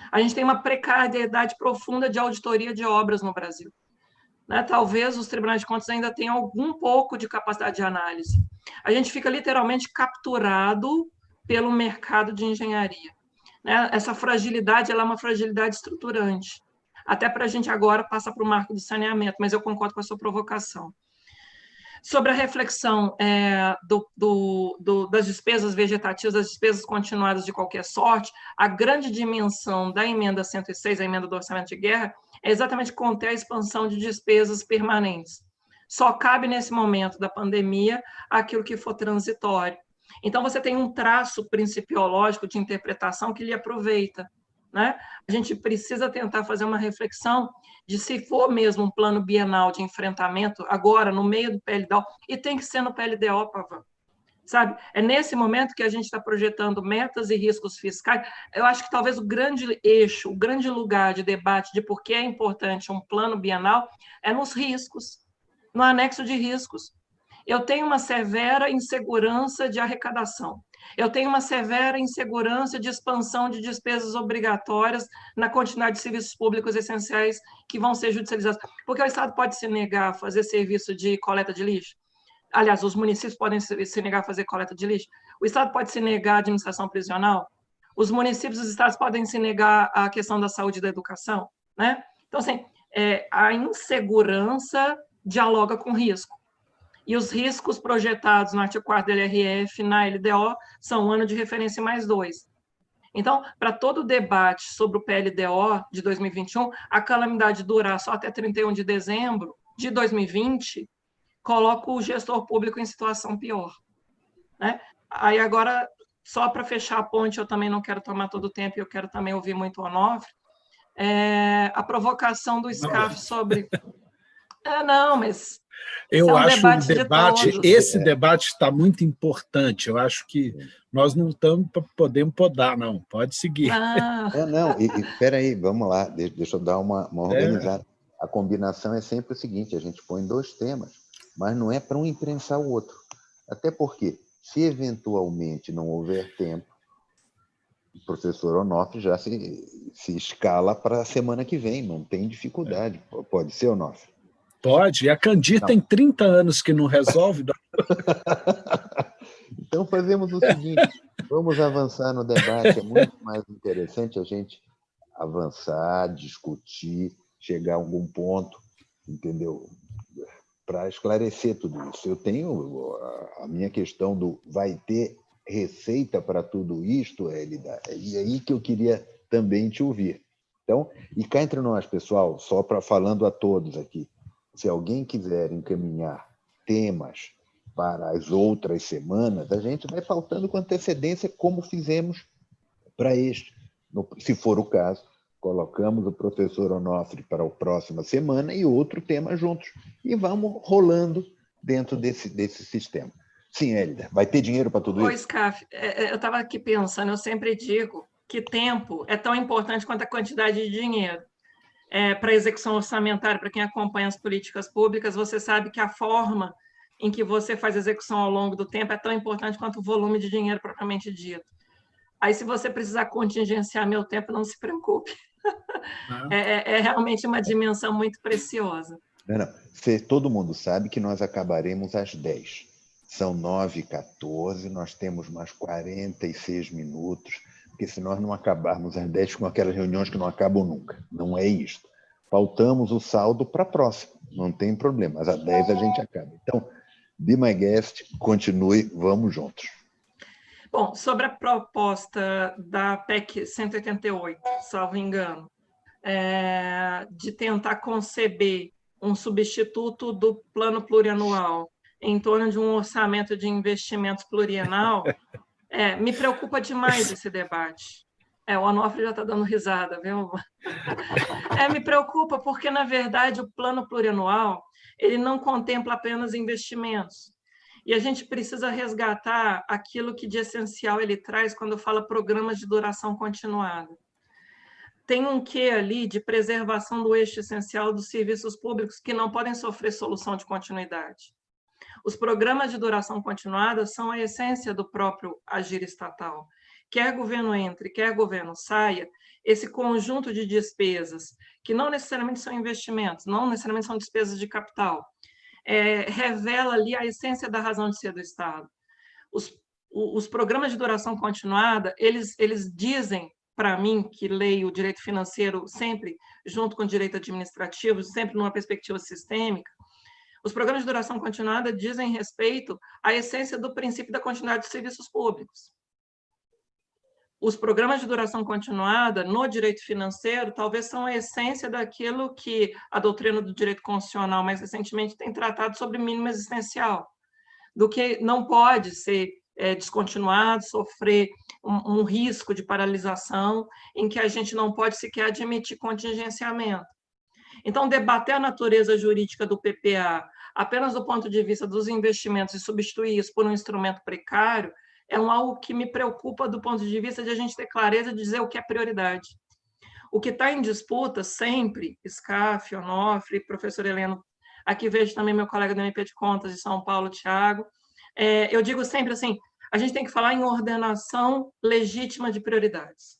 A gente tem uma precariedade profunda de auditoria de obras no Brasil. Né? Talvez os tribunais de contas ainda tenham algum pouco de capacidade de análise. A gente fica literalmente capturado pelo mercado de engenharia. Né? Essa fragilidade ela é uma fragilidade estruturante. Até para a gente agora passar para o marco do saneamento, mas eu concordo com a sua provocação. Sobre a reflexão das despesas vegetativas, das despesas continuadas de qualquer sorte, a grande dimensão da emenda 106, a emenda do orçamento de guerra, é exatamente conter a expansão de despesas permanentes. Só cabe, nesse momento da pandemia, aquilo que for transitório. Então, você tem um traço principiológico de interpretação que lhe aproveita. Né? A gente precisa tentar fazer uma reflexão de se for mesmo um plano bienal de enfrentamento, agora, no meio do PLDO, e tem que ser no PLDO, Pavan. Sabe? É nesse momento que a gente está projetando metas e riscos fiscais. Eu acho que talvez o grande eixo, o grande lugar de debate de por que é importante um plano bienal é nos riscos, no anexo de riscos. eu tenho uma severa insegurança de arrecadação. Eu tenho uma severa insegurança de expansão de despesas obrigatórias na quantidade de serviços públicos essenciais que vão ser judicializados. Porque o Estado pode se negar a fazer serviço de coleta de lixo. Aliás, os municípios podem se negar a fazer coleta de lixo. O Estado pode se negar a administração prisional. Os municípios e os estados podem se negar à questão da saúde e da educação, né? Então, assim, a insegurança dialoga com risco. E os riscos projetados no artigo 4º da LRF, na LDO, são um ano de referência mais 2. Então, para todo o debate sobre o PLDO de 2021, a calamidade durar só até 31 de dezembro de 2020, coloca o gestor público em situação pior, né? Aí, agora, só para fechar a ponte, eu também não quero tomar todo o tempo, eu quero também ouvir muito o Onofre, a provocação do SCAF sobre... não, mas... Eu acho que o debate, esse debate está muito importante. Eu acho que nós não podemos podar, não. Pode seguir. Não, espera aí, vamos lá, deixa eu dar uma organizada. A combinação é sempre o seguinte, a gente põe 2 temas, mas não é para um imprensar o outro. Até porque, se eventualmente não houver tempo, o professor Onofre já se escala para a semana que vem, não tem dificuldade. Pode ser, Onofre? Pode, e a Candir tem 30 anos que não resolve. Então fazemos o seguinte, vamos avançar no debate, é muito mais interessante a gente avançar, discutir, chegar a algum ponto, entendeu? Para esclarecer tudo isso. Eu tenho a minha questão do vai ter receita para tudo isto, Hélida, e aí que eu queria também te ouvir. Então, e cá entre nós, pessoal, só para falando a todos aqui, se alguém quiser encaminhar temas para as outras semanas, a gente vai faltando com antecedência, como fizemos para este. Se for o caso, colocamos o professor Onofre para a próxima semana e outro tema juntos. E vamos rolando dentro desse sistema. Sim, Hélida, vai ter dinheiro para tudo isso? SCAF, eu estava aqui pensando, eu sempre digo que tempo é tão importante quanto a quantidade de dinheiro. Para a execução orçamentária, para quem acompanha as políticas públicas, você sabe que a forma em que você faz a execução ao longo do tempo é tão importante quanto o volume de dinheiro propriamente dito. Aí, se você precisar contingenciar meu tempo, não se preocupe. É realmente uma dimensão muito preciosa. Não. Todo mundo sabe que nós acabaremos às 10. São 9h14, nós temos mais 46 minutos, porque se nós não acabarmos às 10 com aquelas reuniões que não acabam nunca. Não é isto. Faltamos o saldo para a próxima, não tem problema, mas às 10 a gente acaba. Então, be my guest, continue, vamos juntos. Bom, sobre a proposta da PEC 188, salvo engano, de tentar conceber um substituto do plano plurianual em torno de um orçamento de investimentos plurianual, me preocupa demais esse debate. O Onofre já está dando risada, viu? Me preocupa porque, na verdade, o plano plurianual ele não contempla apenas investimentos. E a gente precisa resgatar aquilo que de essencial ele traz quando fala programas de duração continuada. Tem um quê ali de preservação do eixo essencial dos serviços públicos que não podem sofrer solução de continuidade. Os programas de duração continuada são a essência do próprio agir estatal. Quer governo entre, quer governo saia, esse conjunto de despesas, que não necessariamente são investimentos, não necessariamente são despesas de capital, revela ali a essência da razão de ser do Estado. Os programas de duração continuada, eles dizem, para mim, que leio o direito financeiro sempre junto com o direito administrativo, sempre numa perspectiva sistêmica, os programas de duração continuada dizem respeito à essência do princípio da continuidade dos serviços públicos. Os programas de duração continuada, no direito financeiro, talvez são a essência daquilo que a doutrina do direito constitucional, mais recentemente, tem tratado sobre mínimo existencial, do que não pode ser descontinuado, sofrer um risco de paralisação, em que a gente não pode sequer admitir contingenciamento. Então, debater a natureza jurídica do PPA apenas do ponto de vista dos investimentos e substituir isso por um instrumento precário é algo que me preocupa do ponto de vista de a gente ter clareza de dizer o que é prioridade. O que está em disputa sempre, SCAF, Onofre, professor Heleno Aqui vejo também meu colega do MP de Contas de São Paulo, Thiago. Eu digo sempre assim, a gente tem que falar em ordenação legítima de prioridades.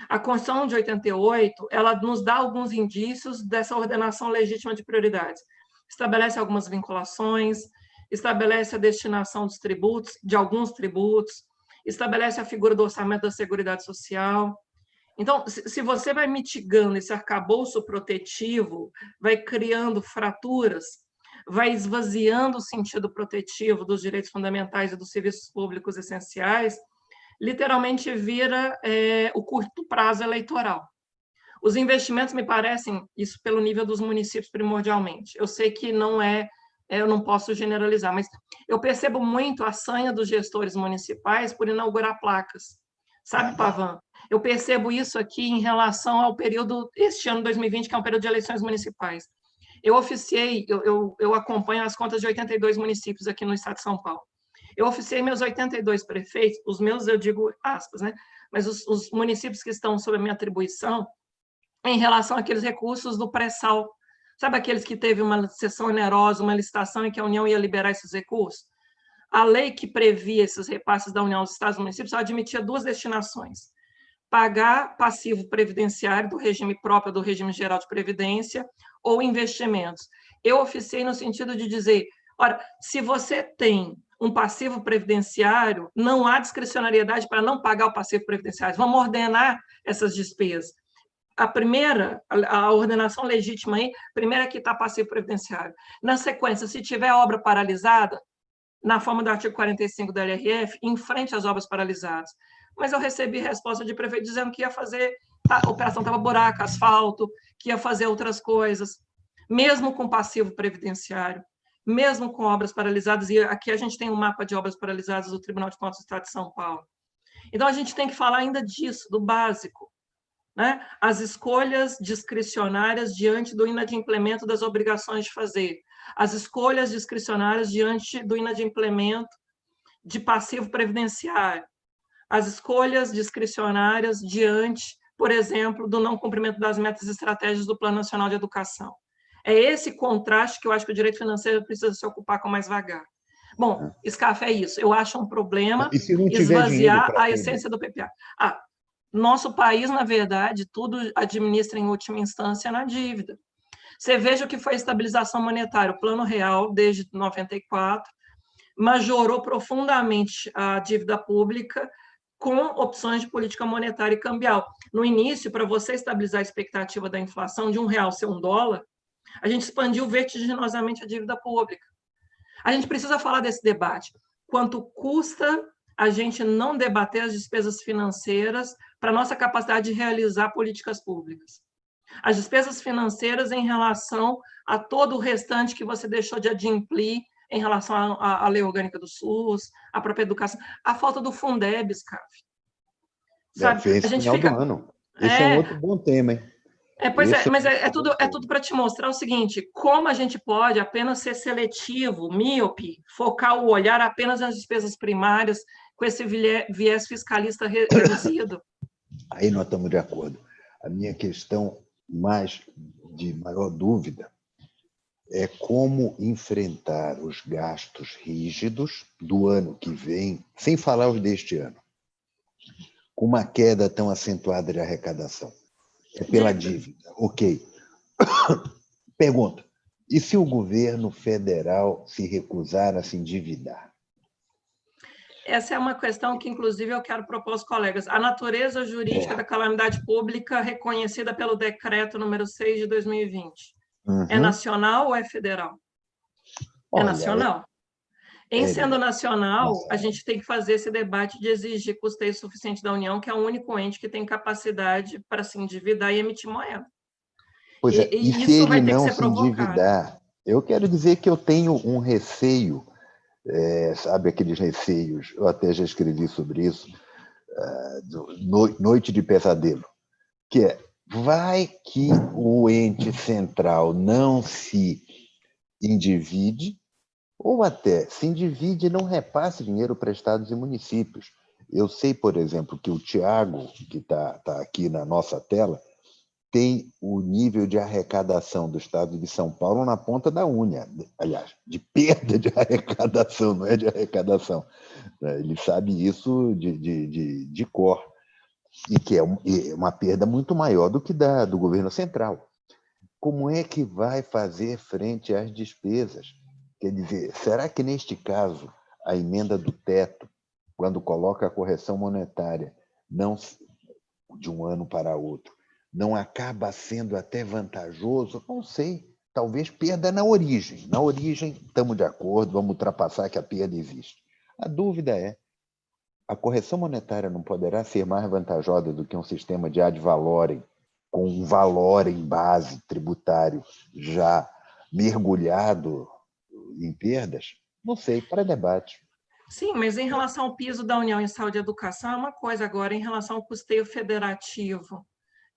A Constituição de 88, ela nos dá alguns indícios dessa ordenação legítima de prioridades. Estabelece algumas vinculações, estabelece a destinação dos tributos, de alguns tributos, estabelece a figura do orçamento da Seguridade Social. Então, se você vai mitigando esse arcabouço protetivo, vai criando fraturas, vai esvaziando o sentido protetivo dos direitos fundamentais e dos serviços públicos essenciais, literalmente vira o curto prazo eleitoral. Os investimentos me parecem, isso pelo nível dos municípios primordialmente. Eu sei que não eu não posso generalizar, mas eu percebo muito a sanha dos gestores municipais por inaugurar placas. Sabe, Pavan? Eu percebo isso aqui em relação ao período, este ano 2020, que é um período de eleições municipais. Eu oficiei, eu acompanho as contas de 82 municípios aqui no estado de São Paulo. Eu oficiei meus 82 prefeitos, os meus eu digo aspas, né? Mas os municípios que estão sob a minha atribuição, em relação àqueles recursos do pré-sal. Sabe aqueles que teve uma sessão onerosa, uma licitação em que a União ia liberar esses recursos? A lei que previa esses repasses da União aos estados e municípios só admitia duas destinações: pagar passivo previdenciário do regime próprio do regime geral de previdência ou investimentos. Eu oficiei no sentido de dizer, ora, se você tem um passivo previdenciário, não há discricionariedade para não pagar o passivo previdenciário. Vamos ordenar essas despesas. A primeira, a ordenação legítima aí, primeiro é quitar passivo previdenciário. Na sequência, se tiver obra paralisada, na forma do artigo 45 da LRF, em frente às obras paralisadas. Mas eu recebi resposta de prefeito dizendo que ia fazer, a operação estava buraco, asfalto, que ia fazer outras coisas, mesmo com passivo previdenciário, mesmo com obras paralisadas, e aqui a gente tem um mapa de obras paralisadas do Tribunal de Contas do Estado de São Paulo. Então, a gente tem que falar ainda disso, do básico, né? As escolhas discricionárias diante do inadimplemento das obrigações de fazer, as escolhas discricionárias diante do inadimplemento de passivo previdenciário, as escolhas discricionárias diante, por exemplo, do não cumprimento das metas e estratégias do Plano Nacional de Educação. É esse contraste que eu acho que o direito financeiro precisa se ocupar com mais vagar. Bom, SCAF é isso. Eu acho um problema esvaziar a essência do PPA. Nosso país, na verdade, tudo administra em última instância na dívida. Você veja o que foi a estabilização monetária, o Plano Real, desde 94, majorou profundamente a dívida pública com opções de política monetária e cambial. No início, para você estabilizar a expectativa da inflação de R$1 ser $1, a gente expandiu vertiginosamente a dívida pública. A gente precisa falar desse debate. Quanto custa a gente não debater as despesas financeiras para a nossa capacidade de realizar políticas públicas? As despesas financeiras em relação a todo o restante que você deixou de adimplir em relação à lei orgânica do SUS, à própria educação, a falta do Fundeb, SCAF. Sabe? Esse a gente final do ano. Esse é um outro bom tema, hein? Mas é tudo para te mostrar o seguinte, como a gente pode apenas ser seletivo, míope, focar o olhar apenas nas despesas primárias, com esse viés fiscalista reduzido. Aí nós estamos de acordo. A minha questão de maior dúvida é como enfrentar os gastos rígidos do ano que vem, sem falar os deste ano, com uma queda tão acentuada de arrecadação. É pela dívida, ok. Pergunta, e se o governo federal se recusar a se endividar? Essa é uma questão que, inclusive, eu quero propor aos colegas. A natureza jurídica da calamidade pública reconhecida pelo decreto número 6 de 2020. É nacional ou é federal? É nacional. Em sendo nacional, a gente tem que fazer esse debate de exigir custeio suficiente da União, que é o único ente que tem capacidade para se endividar e emitir moeda. Pois é, e se ele não se endividar? Eu quero dizer que eu tenho um receio, sabe aqueles receios, eu até já escrevi sobre isso, Noite de Pesadelo, que é, vai que o ente central não se endivide, ou até se endivide e não repasse dinheiro para estados e municípios. Eu sei, por exemplo, que o Thiago, que está aqui na nossa tela, tem o nível de arrecadação do Estado de São Paulo na ponta da unha, aliás, de perda de arrecadação, não é de arrecadação. Ele sabe isso de cor, e que é uma perda muito maior do que do governo central. Como é que vai fazer frente às despesas? Quer dizer, será que, neste caso, a emenda do teto, quando coloca a correção monetária não de um ano para outro, não acaba sendo até vantajoso? Não sei. Talvez perda na origem. Na origem, estamos de acordo, vamos ultrapassar que a perda existe. A dúvida é, a correção monetária não poderá ser mais vantajosa do que um sistema de ad valorem, com um valor em base tributário já mergulhado em perdas? Não sei, para debate. Sim, mas em relação ao piso da União em saúde e educação é uma coisa. Agora, em relação ao custeio federativo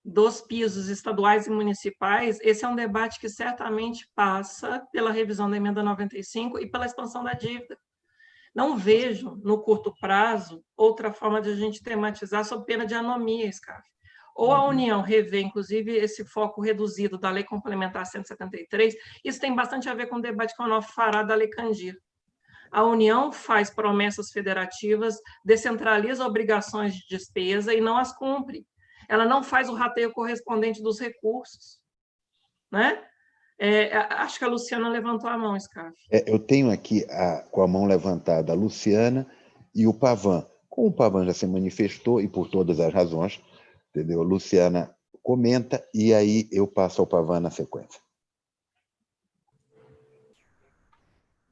dos pisos estaduais e municipais, esse é um debate que certamente passa pela revisão da emenda 95 e pela expansão da dívida. Não vejo, no curto prazo, outra forma de a gente tematizar sob pena de anomia, SCAF. Ou a União rever, inclusive, esse foco reduzido da Lei Complementar 173, isso tem bastante a ver com o debate que a UNOF fará da Lei Candir. A União faz promessas federativas, descentraliza obrigações de despesa e não as cumpre. Ela não faz o rateio correspondente dos recursos. Né? Acho que a Luciana levantou a mão, SCAF. Eu tenho aqui, com a mão levantada, a Luciana e o Pavan. Como o Pavan já se manifestou, e por todas as razões, entendeu? Luciana comenta, e aí eu passo ao Pavan na sequência.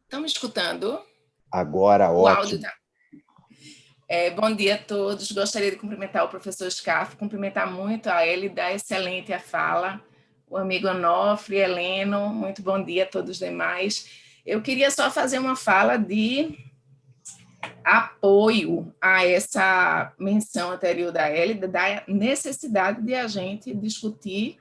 Estão me escutando? Agora, o ótimo. Áudio tá. Bom dia a todos. Gostaria de cumprimentar o professor Scaff, cumprimentar muito a ele, dar excelente a fala, o amigo Onofre, Heleno, muito bom dia a todos os demais. Eu queria só fazer uma fala de apoio a essa menção anterior da Hélida, da necessidade de a gente discutir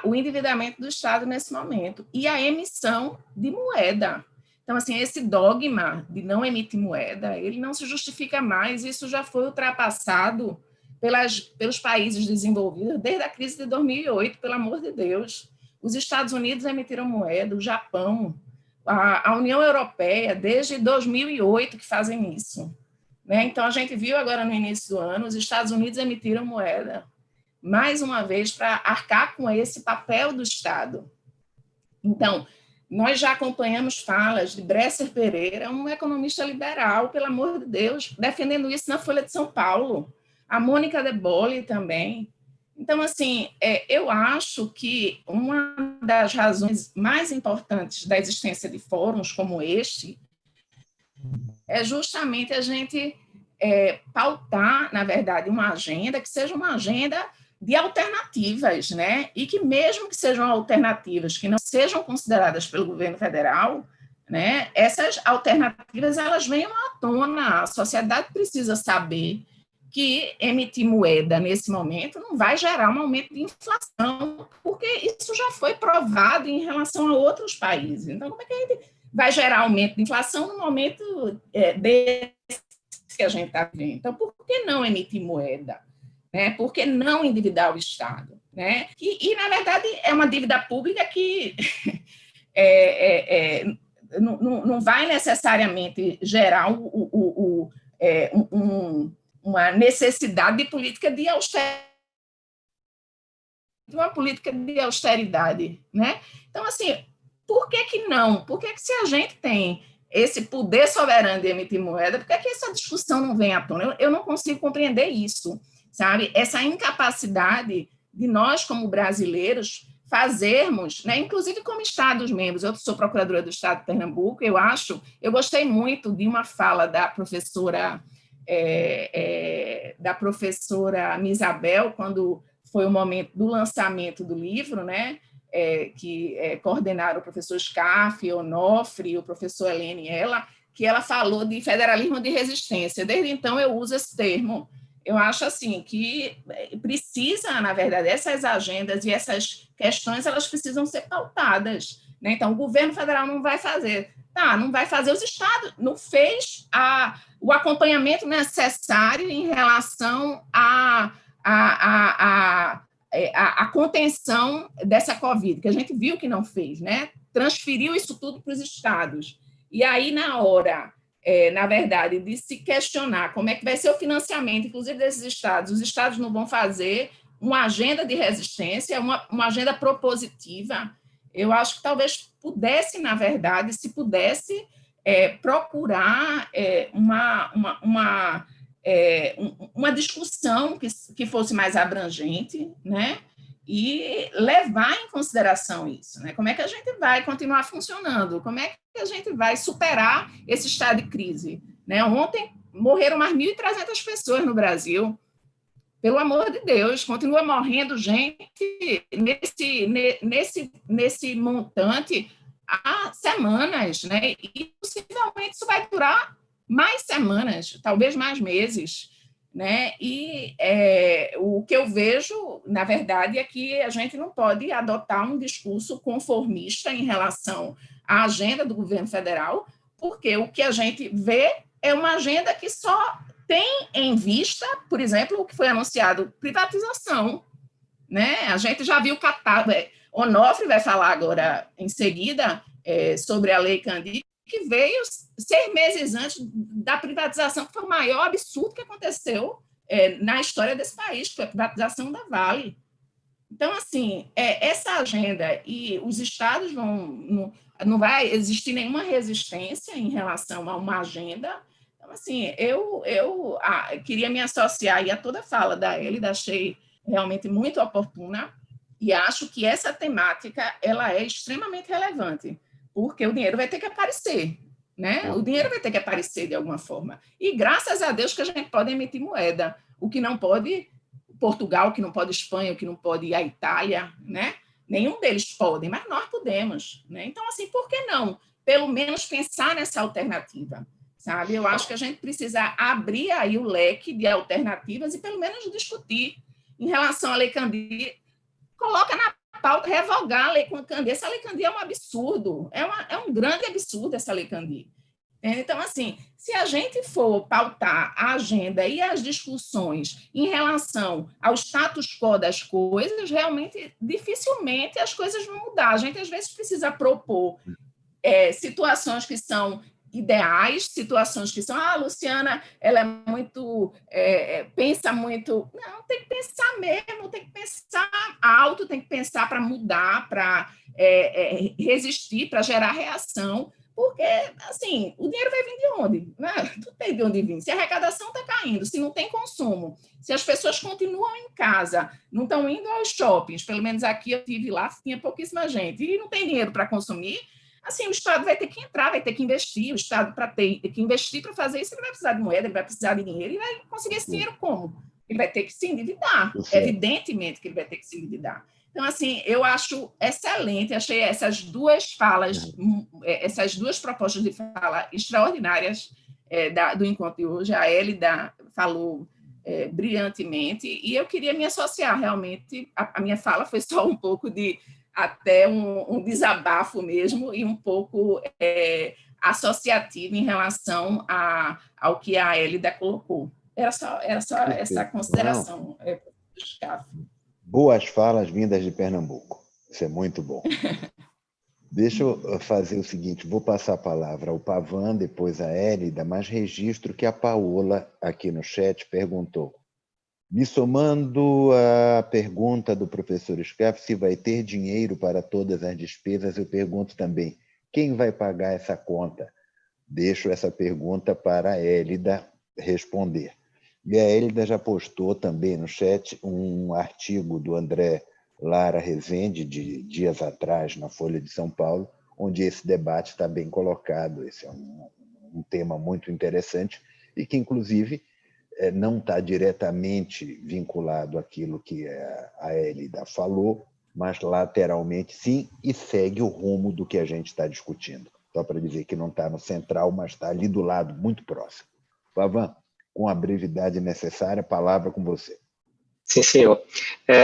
o endividamento do Estado nesse momento e a emissão de moeda. Então, assim, esse dogma de não emitir moeda, ele não se justifica mais, isso já foi ultrapassado pelos países desenvolvidos desde a crise de 2008, pelo amor de Deus. Os Estados Unidos emitiram moeda, o Japão, a União Europeia, desde 2008 que fazem isso. Né? Então, a gente viu agora no início do ano, os Estados Unidos emitiram moeda, mais uma vez, para arcar com esse papel do Estado. Então, nós já acompanhamos falas de Bresser Pereira, um economista liberal, pelo amor de Deus, defendendo isso na Folha de São Paulo. A Mônica De Bolle também. Então, assim, eu acho que uma das razões mais importantes da existência de fóruns como este é justamente a gente pautar, na verdade, uma agenda que seja uma agenda de alternativas, né? E que mesmo que sejam alternativas que não sejam consideradas pelo governo federal, né? Essas alternativas elas venham à tona. A sociedade precisa saber que emitir moeda nesse momento não vai gerar um aumento de inflação, porque isso já foi provado em relação a outros países. Então, como é que a gente vai gerar aumento de inflação no momento desse que a gente está vendo? Então, por que não emitir moeda? Né? Por que não endividar o Estado? Né? E, na verdade, é uma dívida pública que não vai necessariamente gerar uma necessidade de política de austeridade, uma política de austeridade. Né? Então, assim, por que não? Por que se a gente tem esse poder soberano de emitir moeda, por que essa discussão não vem à tona? Eu não consigo compreender isso. Sabe, essa incapacidade de nós, como brasileiros, fazermos, né, inclusive como Estados-membros. Eu sou procuradora do Estado de Pernambuco, eu gostei muito de uma fala da professora Misabel, quando foi o momento do lançamento do livro, né, que coordenaram o professor Scaff, Onofre, o professor Heleno e ela, que ela falou de federalismo de resistência. Desde então, eu uso esse termo. Eu acho assim que precisa, na verdade, essas agendas e essas questões, elas precisam ser pautadas. Né? Então, o governo federal não vai fazer. Não vai fazer, os estados não fez o acompanhamento necessário em relação a contenção dessa Covid, que a gente viu que não fez, né? Transferiu isso tudo para os estados. E aí, na hora, na verdade, de se questionar como é que vai ser o financiamento, inclusive desses estados, os estados não vão fazer uma agenda de resistência, uma agenda propositiva. Eu acho que talvez pudesse, na verdade, se pudesse procurar uma discussão que fosse mais abrangente, né? E levar em consideração isso, né? Como é que a gente vai continuar funcionando? Como é que a gente vai superar esse estado de crise? Né? Ontem morreram mais 1.300 pessoas no Brasil. Pelo amor de Deus, continua morrendo gente nesse montante há semanas, né? E possivelmente isso vai durar mais semanas, talvez mais meses, né? E o que eu vejo, na verdade, é que a gente não pode adotar um discurso conformista em relação à agenda do governo federal, porque o que a gente vê é uma agenda que só tem em vista, por exemplo, o que foi anunciado, privatização, né? A gente já viu Onofre vai falar agora em seguida sobre a Lei Candir, que veio 6 meses antes da privatização, que foi o maior absurdo que aconteceu na história desse país, que foi a privatização da Vale. Então, assim, essa agenda e os estados não vai existir nenhuma resistência em relação a uma agenda. Então, assim, eu queria me associar aí a toda a fala da Hélida, achei realmente muito oportuna e acho que essa temática ela é extremamente relevante, porque o dinheiro vai ter que aparecer, né? O dinheiro vai ter que aparecer de alguma forma. E graças a Deus que a gente pode emitir moeda. O que não pode Portugal, o que não pode Espanha, o que não pode a Itália, né? Nenhum deles podem, mas nós podemos, né? Então, assim, por que não? Pelo menos pensar nessa alternativa, sabe? Eu acho que a gente precisa abrir aí o leque de alternativas e pelo menos discutir em relação à Lei Candir. Coloca na pauta revogar a Lei Candir. Essa Lei Candir é um absurdo, é um grande absurdo essa Lei Candir. Então, assim, se a gente for pautar a agenda e as discussões em relação ao status quo das coisas, realmente, dificilmente as coisas vão mudar. A gente, às vezes, precisa propor situações que são ideais, situações que são, Luciana, ela é muito, pensa muito. Não, tem que pensar mesmo, tem que pensar alto, tem que pensar para mudar, para resistir, para gerar reação, porque, assim, o dinheiro vai vir de onde? Não tem de onde vir. Se a arrecadação está caindo, se não tem consumo, se as pessoas continuam em casa, não estão indo aos shoppings, pelo menos aqui eu estive lá, tinha pouquíssima gente, e não tem dinheiro para consumir, assim, o Estado vai ter que entrar, vai ter que investir, o Estado para ter que investir para fazer isso, ele vai precisar de moeda, ele vai precisar de dinheiro, e vai conseguir esse dinheiro como? Ele vai ter que se endividar, evidentemente que ele vai ter que se endividar. Então, assim, eu acho excelente, achei essas duas falas, essas duas propostas de fala extraordinárias do encontro de hoje. A Hélida falou brilhantemente, e eu queria me associar, realmente, a minha fala foi só um pouco de até um desabafo mesmo e um pouco associativo em relação ao que a Hélida colocou. Era só essa consideração, Scaff. Boas falas vindas de Pernambuco. Isso é muito bom. Deixa eu fazer o seguinte, vou passar a palavra ao Pavan, depois a Hélida, mas registro que a Paola, aqui no chat, perguntou. Me somando à pergunta do professor Scaff, se vai ter dinheiro para todas as despesas, eu pergunto também, quem vai pagar essa conta? Deixo essa pergunta para a Hélida responder. E a Hélida já postou também no chat um artigo do André Lara Rezende, de dias atrás, na Folha de São Paulo, onde esse debate está bem colocado. Esse é um tema muito interessante e que, inclusive, não está diretamente vinculado àquilo que a Hélida falou, mas lateralmente sim, e segue o rumo do que a gente está discutindo. Só para dizer que não está no central, mas está ali do lado, muito próximo. Pavan, com a brevidade necessária, a palavra com você. Sim, senhor.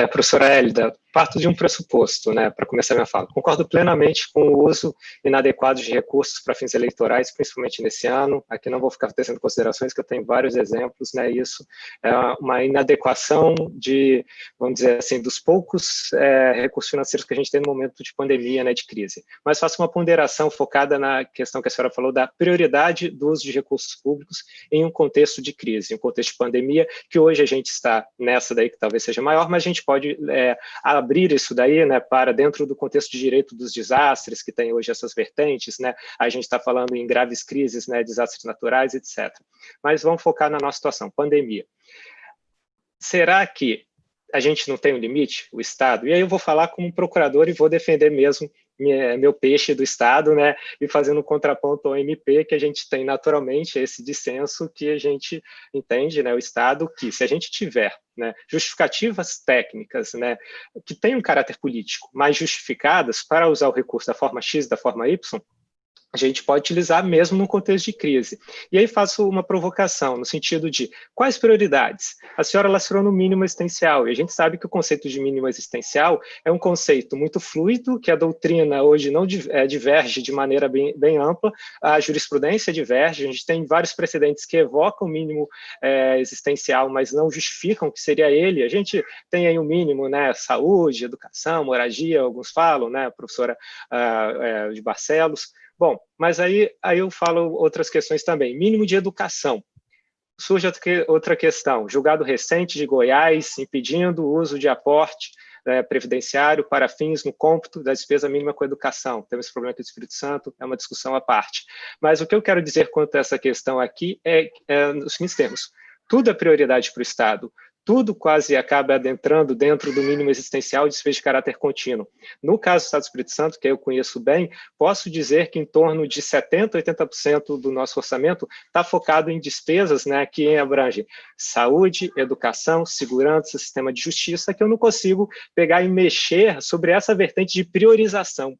Professora Hélida, parto de um pressuposto, né, para começar minha fala. Concordo plenamente com o uso inadequado de recursos para fins eleitorais, principalmente nesse ano. Aqui não vou ficar tecendo considerações, que eu tenho vários exemplos, né, isso é uma inadequação de, vamos dizer assim, dos poucos recursos financeiros que a gente tem no momento de pandemia, né, de crise. Mas faço uma ponderação focada na questão que a senhora falou da prioridade do uso de recursos públicos em um contexto de crise, em um contexto de pandemia, que hoje a gente está nessa daí que talvez seja maior, mas a gente pode abrir isso daí, né, para dentro do contexto de direito dos desastres, que tem hoje essas vertentes, né, a gente está falando em graves crises, né, desastres naturais, etc. Mas vamos focar na nossa situação, pandemia. Será que a gente não tem um limite, o Estado? E aí eu vou falar como procurador e vou defender mesmo meu peixe do Estado, né, e fazendo um contraponto ao MP, que a gente tem naturalmente esse dissenso que a gente entende, né, o Estado, que se a gente tiver, né, justificativas técnicas, né, que têm um caráter político, mas justificadas para usar o recurso da forma X, da forma Y, a gente pode utilizar mesmo no contexto de crise. E aí faço uma provocação, no sentido de quais prioridades? A senhora lastrou no mínimo existencial, e a gente sabe que o conceito de mínimo existencial é um conceito muito fluido, que a doutrina hoje não diverge de maneira bem ampla, a jurisprudência diverge, a gente tem vários precedentes que evocam o mínimo existencial, mas não justificam que seria ele. A gente tem aí o mínimo, né, saúde, educação, moradia, alguns falam, né, a professora de Barcelos. Bom, mas aí eu falo outras questões também. Mínimo de educação. Surge outra questão. Julgado recente de Goiás, impedindo o uso de aporte previdenciário para fins no cômputo da despesa mínima com educação. Temos esse problema aqui do Espírito Santo, é uma discussão à parte. Mas o que eu quero dizer quanto a essa questão aqui é nos seguintes termos. Tudo é prioridade para o Estado. Tudo quase acaba adentrando dentro do mínimo existencial de despesa de caráter contínuo. No caso do Estado do Espírito Santo, que eu conheço bem, posso dizer que em torno de 70%, 80% do nosso orçamento está focado em despesas, né, que abrangem saúde, educação, segurança, sistema de justiça, que eu não consigo pegar e mexer sobre essa vertente de priorização.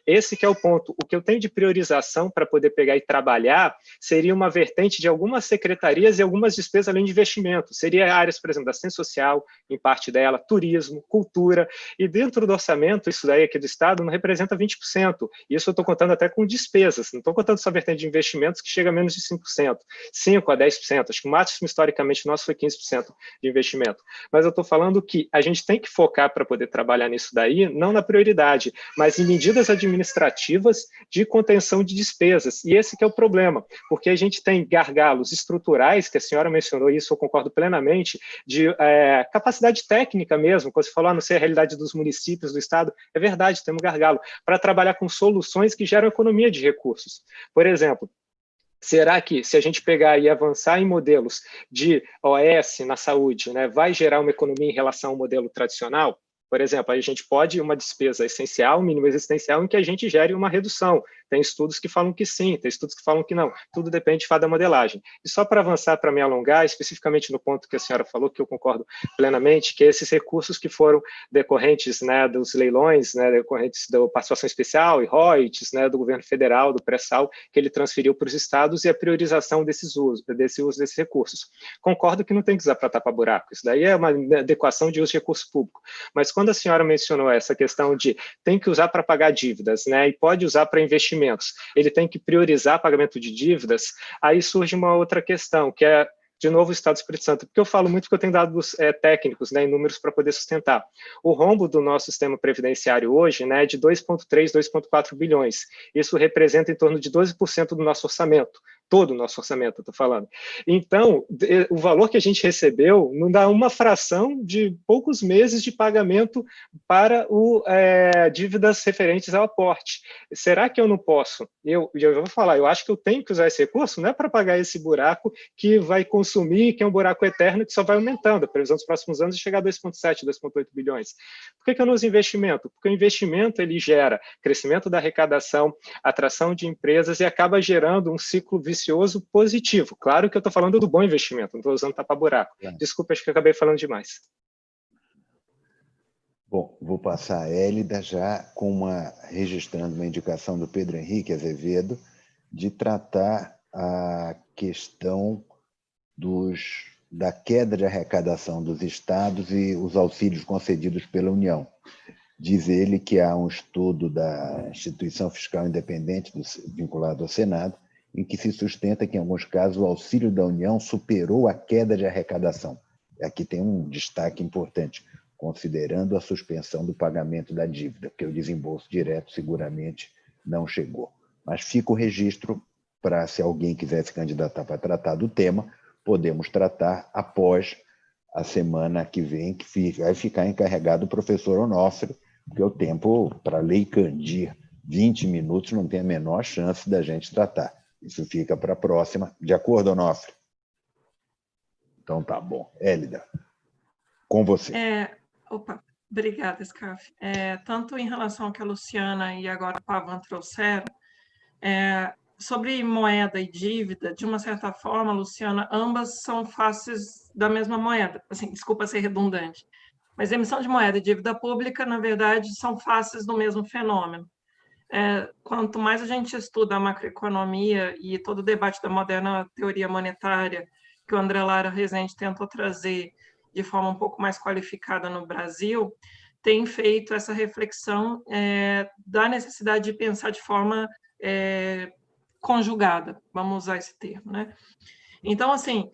Esse que é o ponto. O que eu tenho de priorização para poder pegar e trabalhar seria uma vertente de algumas secretarias e algumas despesas além de investimento. Seria áreas, por exemplo, da assistência social, em parte dela, turismo, cultura, e dentro do orçamento, isso daí aqui do Estado não representa 20%. Isso eu estou contando até com despesas, não estou contando só a vertente de investimentos que chega a menos de 5%, 5% a 10%, acho que o máximo historicamente nosso foi 15% de investimento. Mas eu estou falando que a gente tem que focar para poder trabalhar nisso daí, não na prioridade, mas em medidas administrativas de contenção de despesas. E esse que é o problema, porque a gente tem gargalos estruturais, que a senhora mencionou isso, eu concordo plenamente, de capacidade técnica mesmo, quando você falou, não sei a realidade dos municípios, do Estado, é verdade, temos gargalo, para trabalhar com soluções que geram economia de recursos. Por exemplo, será que, se a gente pegar e avançar em modelos de OS na saúde, né, vai gerar uma economia em relação ao modelo tradicional? Por exemplo, a gente pode uma despesa essencial, mínimo existencial, em que a gente gere uma redução. Tem estudos que falam que sim, tem estudos que falam que não. Tudo depende de da modelagem. E só para avançar, para me alongar, especificamente no ponto que a senhora falou, que eu concordo plenamente, que esses recursos que foram decorrentes, né, dos leilões, né, decorrentes da participação especial e royalties, né, do governo federal, do pré-sal, que ele transferiu para os estados e a priorização desse uso desses recursos. Concordo que não tem que usar para tapar buraco. Isso daí é uma adequação de uso de recurso público. Mas quando a senhora mencionou essa questão de tem que usar para pagar dívidas, né, e pode usar para investimentos, ele tem que priorizar pagamento de dívidas, aí surge uma outra questão, que é, de novo, o Estado do Espírito Santo, porque eu falo muito que eu tenho dados técnicos, né, em números para poder sustentar. O rombo do nosso sistema previdenciário hoje, né, é de 2,3, 2,4 bilhões. Isso representa em torno de 12% do nosso orçamento. Todo o nosso orçamento, estou falando. Então, o valor que a gente recebeu não dá uma fração de poucos meses de pagamento para dívidas referentes ao aporte. Será que eu não posso? Eu vou falar, eu acho que eu tenho que usar esse recurso, não é para pagar esse buraco que vai consumir, que é um buraco eterno que só vai aumentando. A previsão dos próximos anos é chegar a 2,7, 2,8 bilhões. Por que eu não uso investimento? Porque o investimento ele gera crescimento da arrecadação, atração de empresas e acaba gerando um ciclo vicioso positivo. Claro que eu estou falando do bom investimento, não estou usando tapa-buraco. Desculpa, acho que eu acabei falando demais. Bom, vou passar a Hélida já registrando uma indicação do Pedro Henrique Azevedo de tratar a questão dos da queda de arrecadação dos estados e os auxílios concedidos pela União. Diz ele que há um estudo da Instituição Fiscal Independente, vinculado ao Senado, em que se sustenta que, em alguns casos, o auxílio da União superou a queda de arrecadação. Aqui tem um destaque importante, considerando a suspensão do pagamento da dívida, porque o desembolso direto seguramente não chegou. Mas fica o registro para, se alguém quiser se candidatar para tratar do tema, podemos tratar após a semana que vem, que vai ficar encarregado o professor Onofre, porque o tempo para a Lei Candir, 20 minutos, não tem a menor chance da gente tratar. Isso fica para a próxima. De acordo, Onofre? Então tá bom. Hélida, com você. Obrigada, Scarf. Tanto em relação ao que a Luciana e agora o Pavan trouxeram, sobre moeda e dívida, de uma certa forma, Luciana, ambas são faces da mesma moeda. Assim, desculpa ser redundante, mas emissão de moeda e dívida pública, na verdade, são faces do mesmo fenômeno. Quanto mais a gente estuda a macroeconomia e todo o debate da moderna teoria monetária que o André Lara Rezende tentou trazer de forma um pouco mais qualificada no Brasil, tem feito essa reflexão da necessidade de pensar de forma conjugada, vamos usar esse termo, né? Então, assim,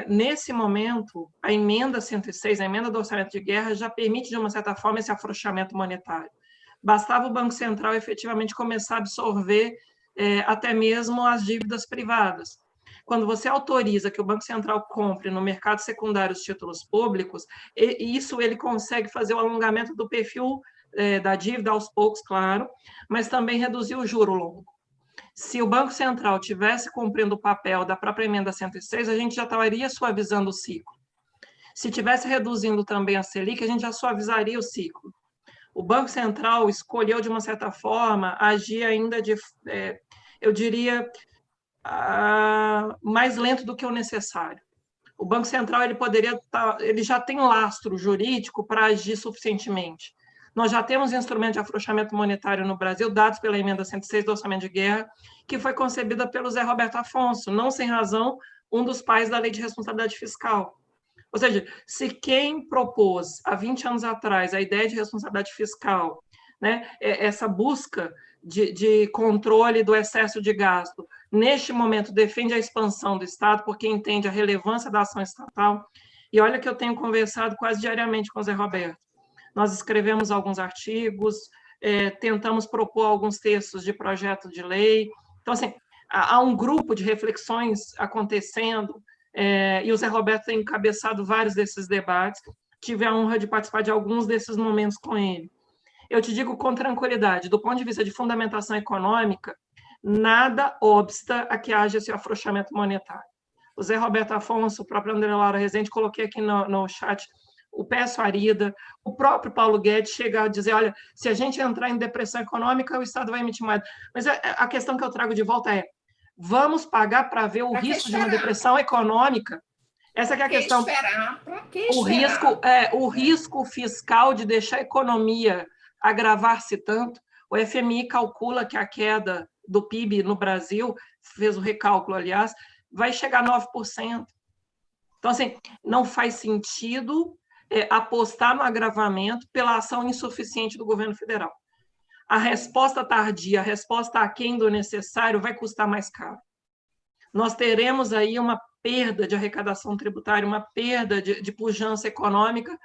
nesse momento, a emenda 106, a emenda do orçamento de guerra, já permite, de uma certa forma, esse afrouxamento monetário. Bastava o Banco Central efetivamente começar a absorver até mesmo as dívidas privadas. Quando você autoriza que o Banco Central compre no mercado secundário os títulos públicos, isso ele consegue fazer o alongamento do perfil da dívida aos poucos, claro, mas também reduzir o juro longo. Se o Banco Central tivesse cumprindo o papel da própria emenda 106, a gente já estaria suavizando o ciclo. Se tivesse reduzindo também a Selic, a gente já suavizaria o ciclo. O Banco Central escolheu, de uma certa forma, agir ainda eu diria, mais lento do que o necessário. O Banco Central ele já tem lastro jurídico para agir suficientemente. Nós já temos instrumento de afrouxamento monetário no Brasil, dados pela emenda 106 do Orçamento de Guerra, que foi concebida pelo Zé Roberto Afonso, não sem razão, um dos pais da Lei de Responsabilidade Fiscal. Ou seja, se quem propôs, há 20 anos atrás, a ideia de responsabilidade fiscal, né, essa busca de controle do excesso de gasto, neste momento defende a expansão do Estado, porque entende a relevância da ação estatal, e olha que eu tenho conversado quase diariamente com o Zé Roberto. Nós escrevemos alguns artigos, tentamos propor alguns textos de projeto de lei. Então, assim, há um grupo de reflexões acontecendo, e o Zé Roberto tem encabeçado vários desses debates, tive a honra de participar de alguns desses momentos com ele. Eu te digo com tranquilidade, do ponto de vista de fundamentação econômica, nada obsta a que haja esse afrouxamento monetário. O Zé Roberto Afonso, o próprio André Lara Rezende, coloquei aqui no chat, o Pécio Arida, o próprio Paulo Guedes chega a dizer, olha, se a gente entrar em depressão econômica, o Estado vai emitir moeda. Mas a questão que eu trago de volta é, vamos pagar para ver o risco de uma depressão econômica? Essa que é a questão. O risco fiscal de deixar a economia agravar-se tanto. O FMI calcula que a queda do PIB no Brasil, fez o recálculo, aliás, vai chegar a 9%. Então, assim, não faz sentido apostar no agravamento pela ação insuficiente do governo federal. A resposta tardia, a resposta aquém do necessário vai custar mais caro. Nós teremos aí uma perda de arrecadação tributária, uma perda de pujança econômica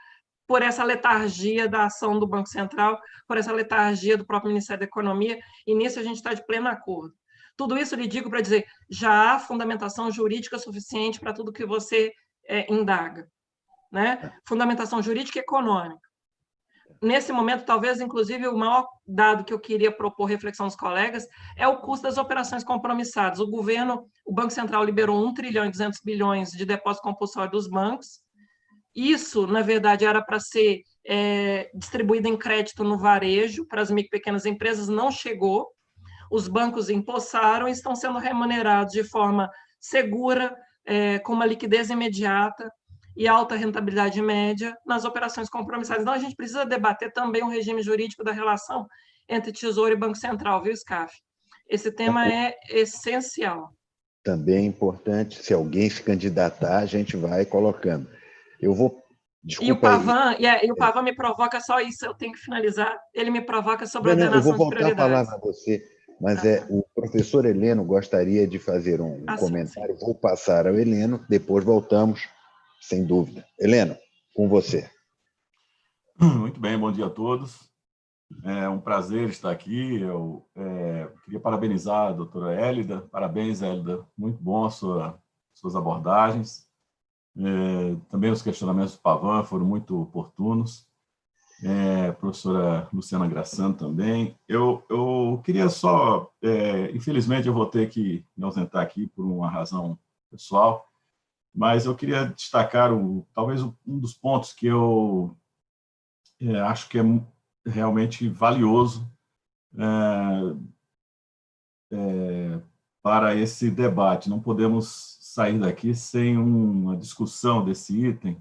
por essa letargia da ação do Banco Central, por essa letargia do próprio Ministério da Economia, e nisso a gente está de pleno acordo. Tudo isso eu lhe digo para dizer, já há fundamentação jurídica suficiente para tudo que você indaga, né? Fundamentação jurídica e econômica. Nesse momento, talvez, inclusive, o maior dado que eu queria propor reflexão dos colegas é o custo das operações compromissadas. O Banco Central liberou 1 trilhão e 200 bilhões de depósito compulsório dos bancos. Isso, na verdade, era para ser distribuído em crédito no varejo para as micro e pequenas empresas, não chegou. Os bancos empossaram e estão sendo remunerados de forma segura, com uma liquidez imediata e alta rentabilidade média nas operações compromissadas. Então, a gente precisa debater também o regime jurídico da relação entre Tesouro e Banco Central, viu, Scarf? Esse tema é essencial. também é importante. Se alguém se candidatar, a gente vai colocando. Eu vou... Desculpa e o Pavan me provoca só isso, eu tenho que finalizar. Ele me provoca sobre a eu ordenação vou de voltar a prioridades. palavra a você, mas o professor Heleno gostaria de fazer um comentário. Sim. Vou passar ao Heleno, depois voltamos, sem dúvida. Heleno, com você. Muito bem, bom dia a todos. É um prazer estar aqui. Eu queria parabenizar a doutora Hélida. Parabéns, Hélida. Muito bom suas abordagens. Também os questionamentos do Pavan foram muito oportunos. Professora Luciana Grassano também. Eu queria só... infelizmente, eu vou ter que me ausentar aqui por uma razão pessoal, mas eu queria destacar talvez um dos pontos que eu acho que é realmente valioso para esse debate. Não podemos sair daqui sem uma discussão desse item,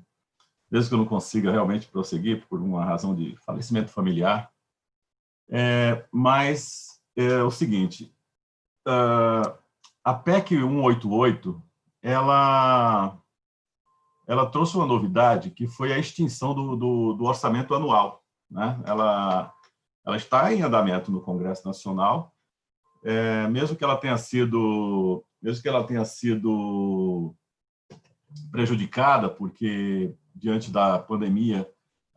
mesmo que eu não consiga realmente prosseguir por uma razão de falecimento familiar. Mas é o seguinte, a PEC 188, ela trouxe uma novidade, que foi a extinção do orçamento anual, né? Ela está em andamento no Congresso Nacional, mesmo que ela tenha sido prejudicada, porque, diante da pandemia,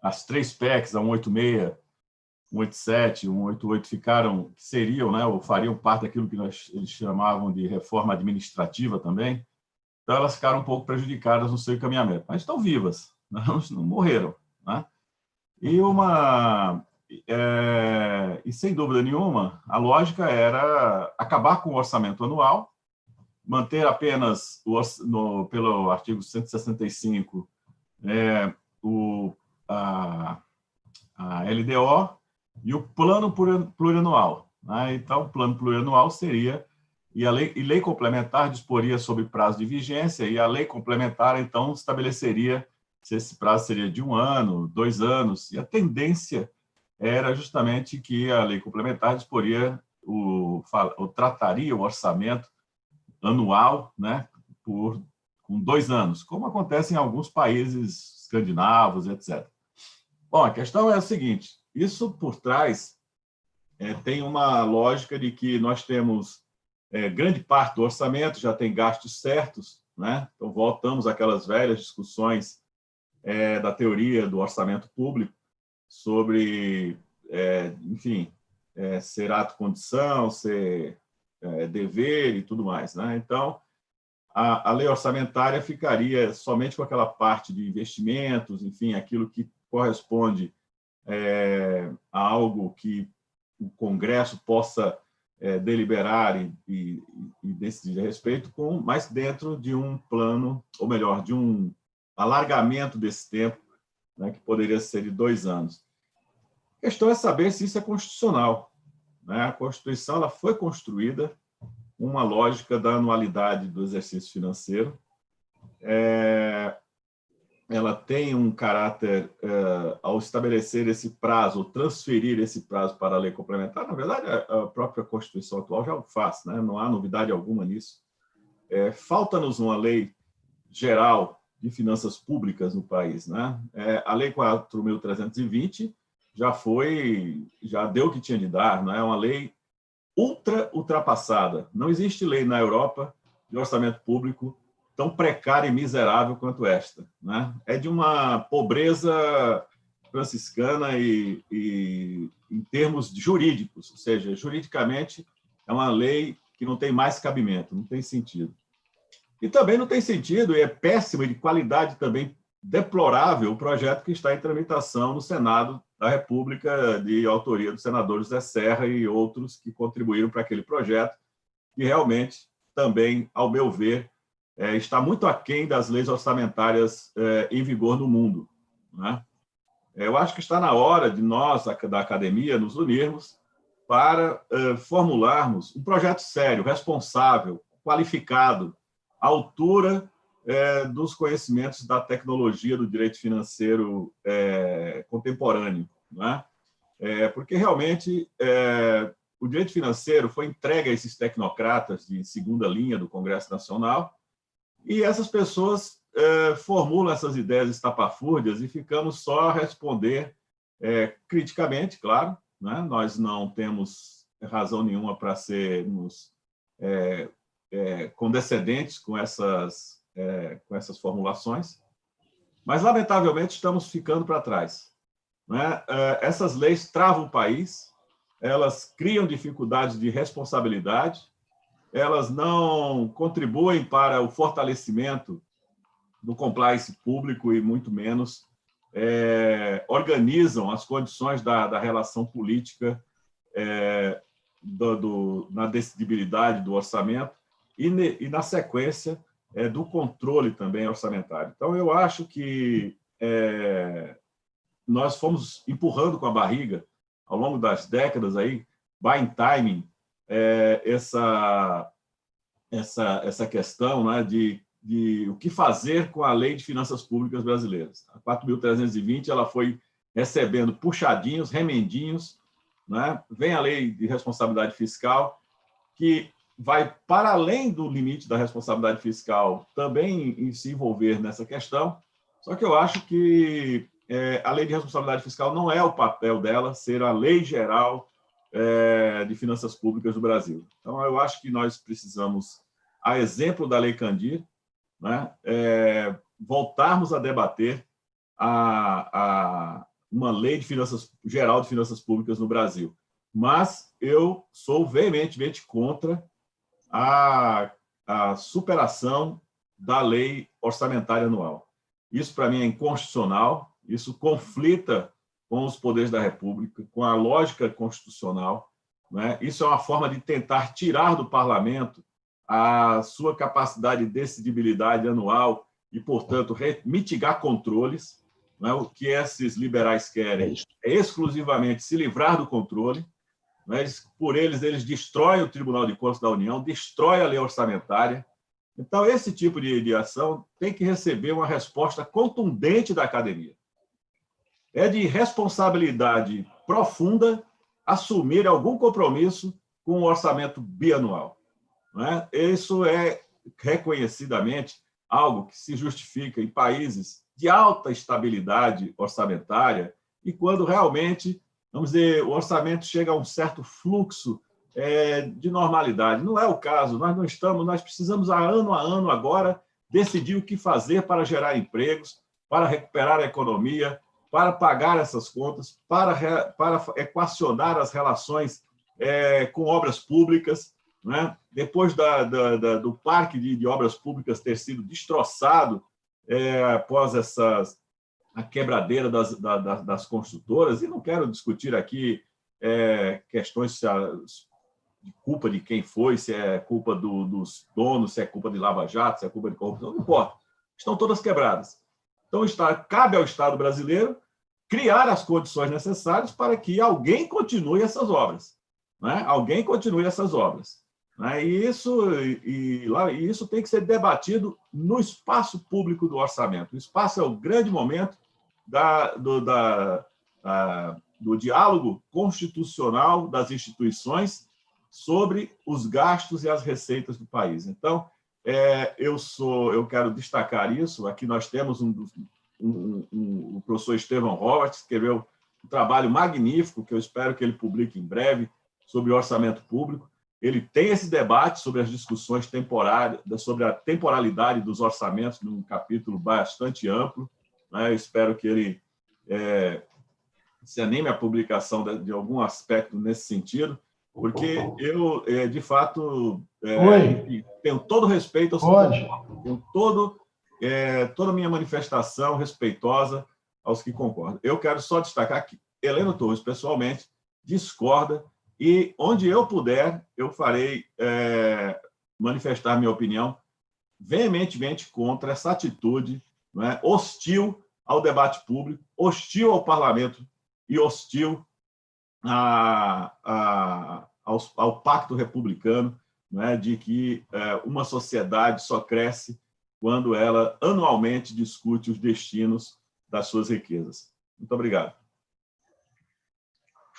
as 3 PECs, a 186, 187, 188, seriam, né, ou fariam parte daquilo que eles chamavam de reforma administrativa também. Então, elas ficaram um pouco prejudicadas no seu encaminhamento, mas estão vivas, não morreram, né? E, sem dúvida nenhuma, a lógica era acabar com o orçamento anual, manter apenas, pelo artigo 165, a LDO e o plano plurianual, né? Então, o plano plurianual seria... E a lei complementar disporia sobre prazo de vigência, e a lei complementar, então, estabeleceria se esse prazo seria de 1 ano, 2 anos, e a tendência era justamente que a lei complementar disporia, trataria o orçamento anual, né, com 2 anos, como acontece em alguns países escandinavos, etc. Bom, a questão é a seguinte, isso por trás tem uma lógica de que nós temos grande parte do orçamento já tem gastos certos, né? Então, voltamos àquelas velhas discussões da teoria do orçamento público sobre, enfim, ser ato-condição, ser dever e tudo mais, né? Então, a lei orçamentária ficaria somente com aquela parte de investimentos, enfim, aquilo que corresponde a algo que o Congresso possa deliberar e decidir a respeito, mas dentro de um plano, ou melhor, de um alargamento desse tempo, né, que poderia ser de 2 anos. A questão é saber se isso é constitucional, né? A Constituição ela foi construída com uma lógica da anualidade do exercício financeiro. Ela tem um caráter, ao estabelecer esse prazo, ou transferir esse prazo para a lei complementar, na verdade, a própria Constituição atual já o faz, né? Não há novidade alguma nisso. Falta-nos uma lei geral de finanças públicas no país, né? A Lei 4.320 já deu o que tinha de dar, não é uma lei ultrapassada. Não existe lei na Europa de orçamento público tão precária e miserável quanto esta, né? É de uma pobreza franciscana e em termos jurídicos, ou seja, juridicamente é uma lei que não tem mais cabimento, não tem sentido. E também não tem sentido, e é péssimo e de qualidade também deplorável o projeto que está em tramitação no Senado da República, de autoria do senador José Serra e outros que contribuíram para aquele projeto, que realmente também, ao meu ver, está muito aquém das leis orçamentárias em vigor no mundo, né? Eu acho que está na hora de nós, da academia, nos unirmos para formularmos um projeto sério, responsável, qualificado, à altura dos conhecimentos da tecnologia do direito financeiro contemporâneo, né? Porque realmente o direito financeiro foi entregue a esses tecnocratas de segunda linha do Congresso Nacional, e essas pessoas formulam essas ideias estapafúrdias e ficamos só a responder criticamente, claro, né? Nós não temos razão nenhuma para sermos condescendentes com essas formulações, mas, lamentavelmente, estamos ficando para trás, né? Essas leis travam o país, elas criam dificuldades de responsabilidade, elas não contribuem para o fortalecimento do compliance público e, muito menos, organizam as condições da relação política na decidibilidade do orçamento e na sequência, do controle também orçamentário. Então, eu acho que nós fomos empurrando com a barriga, ao longo das décadas, aí, buying timing, essa questão, né, de o que fazer com a Lei de Finanças Públicas brasileiras. A 4.320 ela foi recebendo puxadinhos, remendinhos, né? Vem a Lei de Responsabilidade Fiscal, que vai para além do limite da responsabilidade fiscal também se envolver nessa questão, só que eu acho que a Lei de Responsabilidade Fiscal não é o papel dela ser a lei geral de finanças públicas do Brasil. Então, eu acho que nós precisamos, a exemplo da Lei Candir, né, voltarmos a debater uma lei de geral de finanças públicas no Brasil. Mas eu sou veementemente contra a superação da lei orçamentária anual. Isso, para mim, é inconstitucional, isso conflita com os poderes da República, com a lógica constitucional, né? Isso é uma forma de tentar tirar do parlamento a sua capacidade de decidibilidade anual e, portanto, mitigar controles, né? O que esses liberais querem é exclusivamente se livrar do controle, né? Por eles destroem o Tribunal de Contas da União, destroem a lei orçamentária. Então, esse tipo de ação tem que receber uma resposta contundente da academia. É de responsabilidade profunda assumir algum compromisso com o orçamento bianual, né? Isso é reconhecidamente algo que se justifica em países de alta estabilidade orçamentária e quando realmente, vamos dizer, o orçamento chega a um certo fluxo de normalidade. Não é o caso, nós precisamos, ano a ano agora, decidir o que fazer para gerar empregos, para recuperar a economia, para pagar essas contas, para equacionar as relações com obras públicas, né? Depois do parque de obras públicas ter sido destroçado após a quebradeira das construtoras, e não quero discutir aqui questões de culpa de quem foi, se é culpa dos donos, se é culpa de Lava Jato, se é culpa de corrupção, não importa. Estão todas quebradas. Então, cabe ao Estado brasileiro criar as condições necessárias para que alguém continue essas obras, né? Alguém continue essas obras, né? E isso tem que ser debatido no espaço público do orçamento. O espaço é o grande momento do diálogo constitucional das instituições sobre os gastos e as receitas do país. Então, eu quero destacar isso. Aqui nós temos o professor Estevão Roberts, que escreveu um trabalho magnífico, que eu espero que ele publique em breve, sobre orçamento público. Ele tem esse debate sobre as discussões temporárias, sobre a temporalidade dos orçamentos, num capítulo bastante amplo, né? Eu espero que ele se anime à publicação de algum aspecto nesse sentido, porque eu, de fato, tenho todo respeito ao setor, tenho toda a minha manifestação respeitosa aos que concordam. Eu quero só destacar que Heleno Torres, pessoalmente, discorda e, onde eu puder, eu farei manifestar minha opinião veementemente contra essa atitude, né, hostil ao debate público, hostil ao parlamento e hostil ao pacto republicano, né, de que uma sociedade só cresce quando ela anualmente discute os destinos das suas riquezas. Muito obrigado.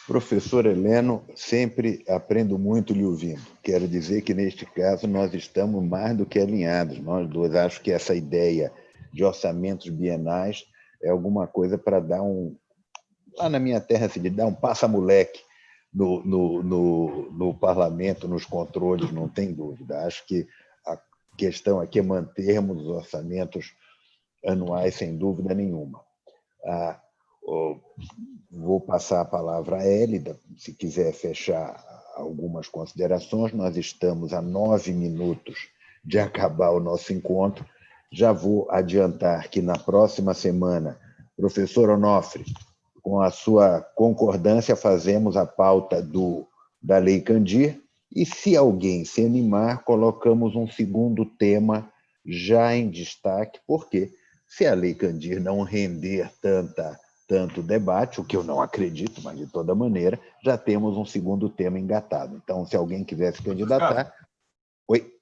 Professor Heleno, sempre aprendo muito lhe ouvindo. Quero dizer que, neste caso, nós estamos mais do que alinhados. Nós dois, acho que essa ideia de orçamentos bienais é alguma coisa para dar lá na minha terra, assim, de dar um passa-moleque no parlamento, nos controles, não tem dúvida. Acho que a questão aqui é mantermos os orçamentos anuais, sem dúvida nenhuma. Vou passar a palavra à Hélida, se quiser fechar algumas considerações. Nós estamos a 9 minutos de acabar o nosso encontro. Já vou adiantar que na próxima semana, professor Onofre, com a sua concordância, fazemos a pauta da Lei Candir e, se alguém se animar, colocamos um segundo tema já em destaque, porque se a Lei Candir não render tanto debate, o que eu não acredito, mas de toda maneira, já temos um segundo tema engatado. Então, se alguém quiser se candidatar... Oi,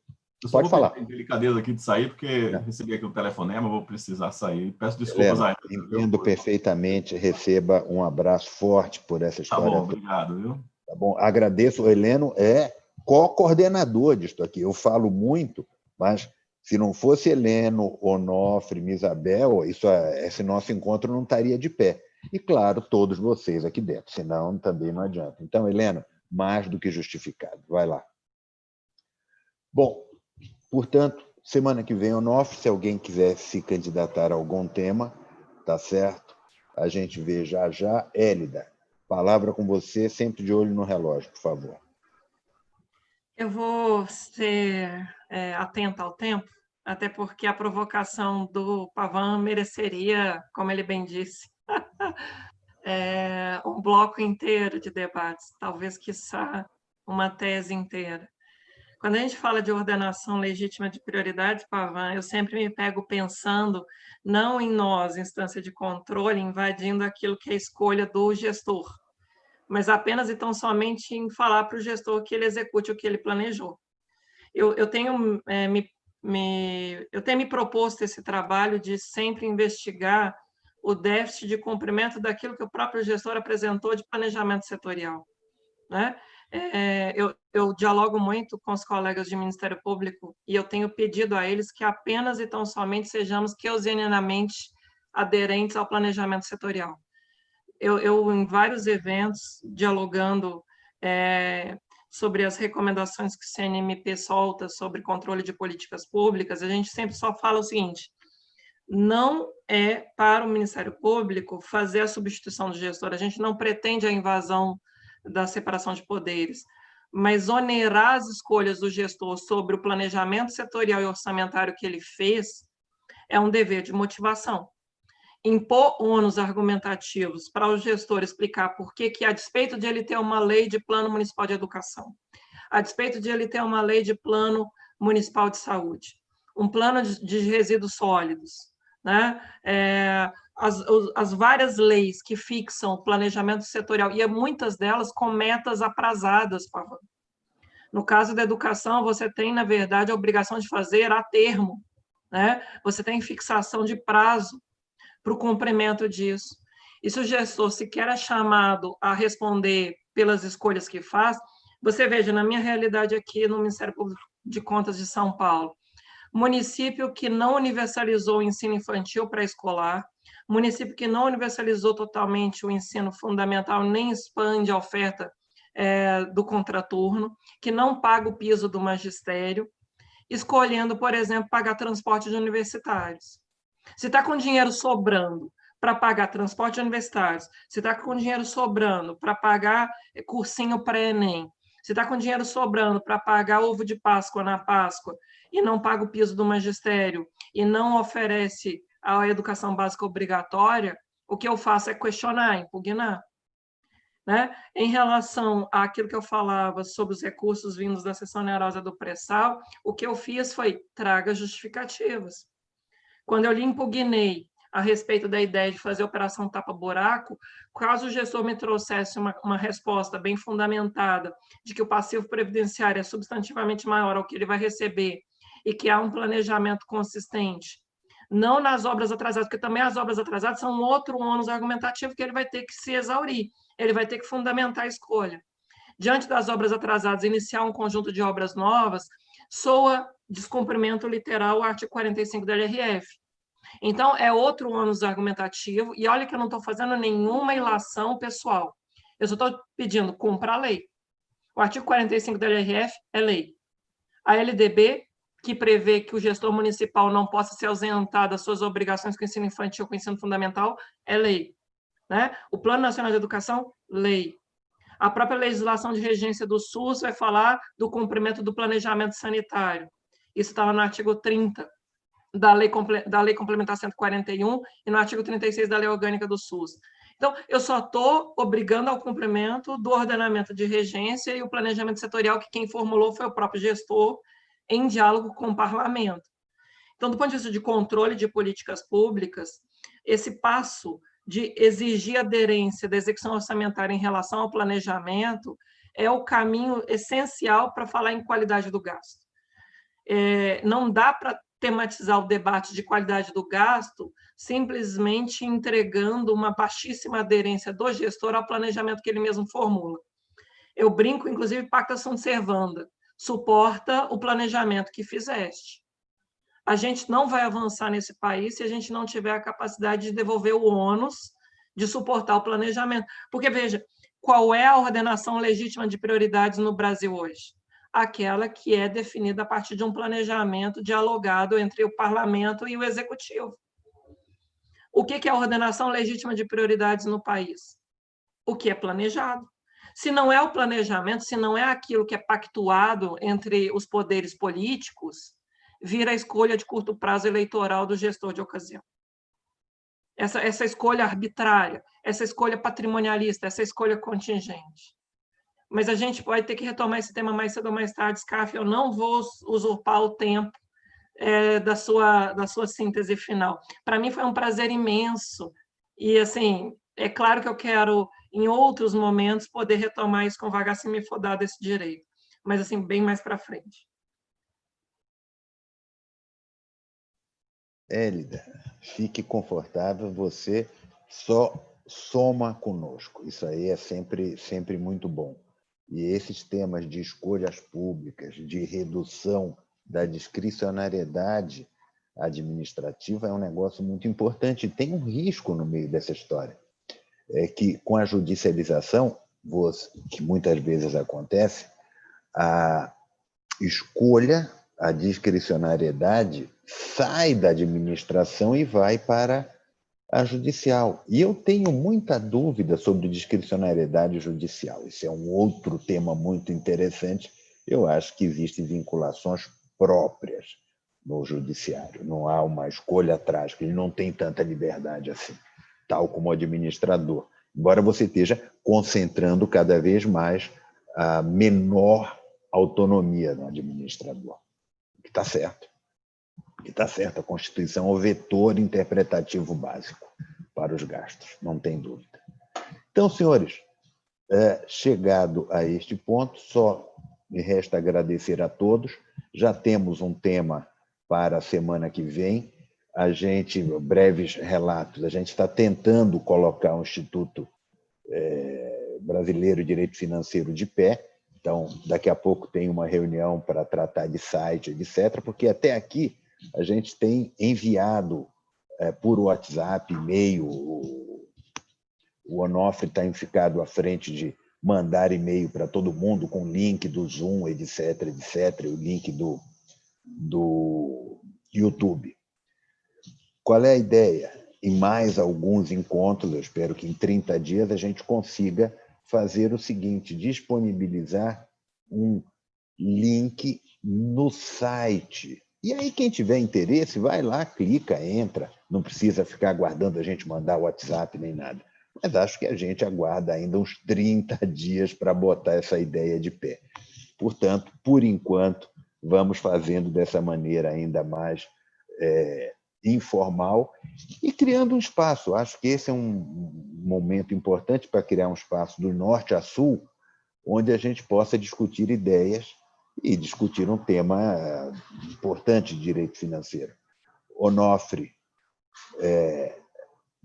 pode falar. Tem delicadeza aqui de sair, porque recebi aqui um telefonema, vou precisar sair. Peço desculpas Helena, entendo perfeitamente, receba um abraço forte por essa história. Tá bom, obrigado, viu? Tá bom, agradeço. O Heleno é co-coordenador disto aqui. Eu falo muito, mas se não fosse Heleno, Onofre, Misabel, esse nosso encontro não estaria de pé. E, claro, todos vocês aqui dentro, senão também não adianta. Então, Heleno, mais do que justificado. Vai lá. Bom, portanto, semana que vem, Onofre, se alguém quiser se candidatar a algum tema, tá certo? A gente vê já já. Hélida, palavra com você, sempre de olho no relógio, por favor. Eu vou ser atenta ao tempo, até porque a provocação do Pavan mereceria, como ele bem disse, um bloco inteiro de debates, talvez, quiçá, uma tese inteira. Quando a gente fala de ordenação legítima de prioridades, Pavan, eu sempre me pego pensando não em nós, instância de controle, invadindo aquilo que é a escolha do gestor, mas apenas e tão somente em falar para o gestor que ele execute o que ele planejou. Eu tenho me proposto esse trabalho de sempre investigar o déficit de cumprimento daquilo que o próprio gestor apresentou de planejamento setorial, né? Eu dialogo muito com os colegas de Ministério Público e eu tenho pedido a eles que apenas e tão somente sejamos keynesianamente aderentes ao planejamento setorial. Eu em vários eventos, dialogando sobre as recomendações que o CNMP solta sobre controle de políticas públicas, a gente sempre só fala o seguinte: não é para o Ministério Público fazer a substituição do gestor, a gente não pretende a invasão da separação de poderes, mas onerar as escolhas do gestor sobre o planejamento setorial e orçamentário que ele fez é um dever de motivação. Impor ônus argumentativos para o gestor explicar por que, a despeito de ele ter uma lei de plano municipal de educação, a despeito de ele ter uma lei de plano municipal de saúde, um plano de resíduos sólidos, né? As várias leis que fixam o planejamento setorial, e muitas delas com metas aprazadas, Pavan. No caso da educação, você tem, na verdade, a obrigação de fazer a termo, né? Você tem fixação de prazo para o cumprimento disso. E se o gestor sequer é chamado a responder pelas escolhas que faz, você veja, na minha realidade aqui no Ministério Público de Contas de São Paulo, município que não universalizou o ensino infantil pré-escolar, município que não universalizou totalmente o ensino fundamental, nem expande a oferta do contraturno, que não paga o piso do magistério, escolhendo, por exemplo, pagar transporte de universitários. Se está com dinheiro sobrando para pagar transporte de universitários, se está com dinheiro sobrando para pagar cursinho pré-ENEM, se está com dinheiro sobrando para pagar ovo de Páscoa na Páscoa e não paga o piso do magistério e não oferece a educação básica obrigatória, o que eu faço é questionar, impugnar. Né? Em relação àquilo que eu falava sobre os recursos vindos da seção onerosa do pré-sal, o que eu fiz foi traga justificativas. Quando eu lhe impugnei a respeito da ideia de fazer operação tapa-buraco, caso o gestor me trouxesse uma resposta bem fundamentada de que o passivo previdenciário é substantivamente maior ao que ele vai receber e que há um planejamento consistente, não nas obras atrasadas, porque também as obras atrasadas são outro ônus argumentativo que ele vai ter que se exaurir. ele vai ter que fundamentar a escolha. Diante das obras atrasadas, iniciar um conjunto de obras novas soa descumprimento literal o artigo 45 da LRF. Então, é outro ônus argumentativo, e olha que eu não estou fazendo nenhuma ilação pessoal. Eu só estou pedindo cumpra a lei. O artigo 45 da LRF é lei. A LDB, que prevê que o gestor municipal não possa se ausentar das suas obrigações com o ensino infantil, com o ensino fundamental, é lei. Né? O Plano Nacional de Educação, lei. A própria legislação de regência do SUS vai falar do cumprimento do planejamento sanitário. Isso está lá no artigo 30 da Lei Complementar 141 e no artigo 36 da Lei Orgânica do SUS. Então, eu só estou obrigando ao cumprimento do ordenamento de regência e o planejamento setorial, que quem formulou foi o próprio gestor, em diálogo com o parlamento. Então, do ponto de vista de controle de políticas públicas, esse passo de exigir aderência da execução orçamentária em relação ao planejamento é o caminho essencial para falar em qualidade do gasto. Não dá para tematizar o debate de qualidade do gasto simplesmente entregando uma baixíssima aderência do gestor ao planejamento que ele mesmo formula. Eu brinco, inclusive, pacta sunt servanda, suporta o planejamento que fizeste. A gente não vai avançar nesse país se a gente não tiver a capacidade de devolver o ônus de suportar o planejamento. Porque, veja, qual é a ordenação legítima de prioridades no Brasil hoje? Aquela que é definida a partir de um planejamento dialogado entre o parlamento e o executivo. O que é a ordenação legítima de prioridades no país? O que é planejado. Se não é o planejamento, se não é aquilo que é pactuado entre os poderes políticos, vira a escolha de curto prazo eleitoral do gestor de ocasião. Essa escolha arbitrária, essa escolha patrimonialista, essa escolha contingente. Mas a gente pode ter que retomar esse tema mais cedo ou mais tarde, Scarf. Eu não vou usurpar o tempo da sua síntese final. Para mim foi um prazer imenso. E, assim, é claro que eu quero, em outros momentos, poder retomar isso com vagar se me for dado esse direito. Mas, assim, bem mais para frente. Hélida, fique confortável, você só soma conosco. Isso aí é sempre muito bom. E esses temas de escolhas públicas, de redução da discricionariedade administrativa é um negócio muito importante. E tem um risco no meio dessa história. É que, com a judicialização, que muitas vezes acontece, a escolha, a discricionariedade sai da administração e vai para a judicial. E eu tenho muita dúvida sobre discricionariedade judicial. Esse é um outro tema muito interessante. Eu acho que existem vinculações próprias no judiciário. Não há uma escolha atrás, que ele não tem tanta liberdade assim, tal como o administrador. Embora você esteja concentrando cada vez mais a menor autonomia no administrador. Que está certo. Que está certo. A Constituição é o vetor interpretativo básico para os gastos, não tem dúvida. Então, senhores, chegado a este ponto, só me resta agradecer a todos. Já temos um tema para a semana que vem. Breves relatos, a gente está tentando colocar o Instituto Brasileiro de Direito Financeiro de pé. Então, daqui a pouco tem uma reunião para tratar de site, etc., porque até aqui a gente tem enviado por WhatsApp, e-mail, o Onofre tem ficado à frente de mandar e-mail para todo mundo com link do Zoom, etc., o link do YouTube. Qual é a ideia? Em mais alguns encontros, eu espero que em 30 dias a gente consiga fazer o seguinte, disponibilizar um link no site. E aí, quem tiver interesse, vai lá, clica, entra. Não precisa ficar aguardando a gente mandar o WhatsApp nem nada. Mas acho que a gente aguarda ainda uns 30 dias para botar essa ideia de pé. Portanto, por enquanto, vamos fazendo dessa maneira ainda mais informal e criando um espaço. Acho que esse é um momento importante para criar um espaço do norte a sul, onde a gente possa discutir ideias e discutir um tema importante de direito financeiro. Onofre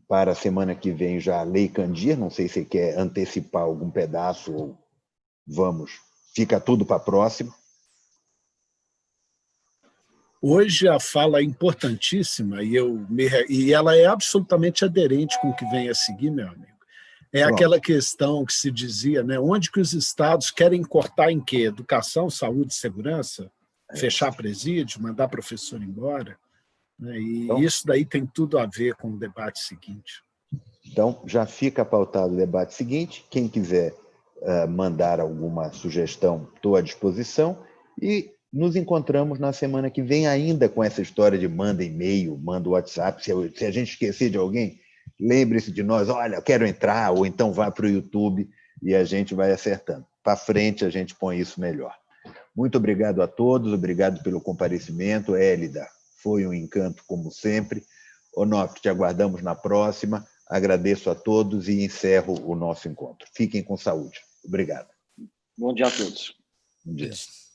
para a semana que vem já a Lei Candir, não sei se você quer antecipar algum pedaço ou fica tudo para a próxima. Hoje a fala é importantíssima e ela é absolutamente aderente com o que vem a seguir, meu amigo. É Pronto. Aquela questão que se dizia, né? Onde que os estados querem cortar em quê? Educação, saúde, segurança? Fechar presídio, mandar professor embora? Né? E Então, isso daí tem tudo a ver com o debate seguinte. Então, já fica pautado o debate seguinte. Quem quiser mandar alguma sugestão, estou à disposição. E nos encontramos na semana que vem ainda com essa história de manda e-mail, manda WhatsApp. Se a gente esquecer de alguém, lembre-se de nós. Olha, eu quero entrar, ou então vá para o YouTube e a gente vai acertando. Para frente, a gente põe isso melhor. Muito obrigado a todos, obrigado pelo comparecimento. Hélida, foi um encanto, como sempre. Onofre, te aguardamos na próxima. Agradeço a todos e encerro o nosso encontro. Fiquem com saúde. Obrigado. Bom dia a todos. Bom dia. Isso.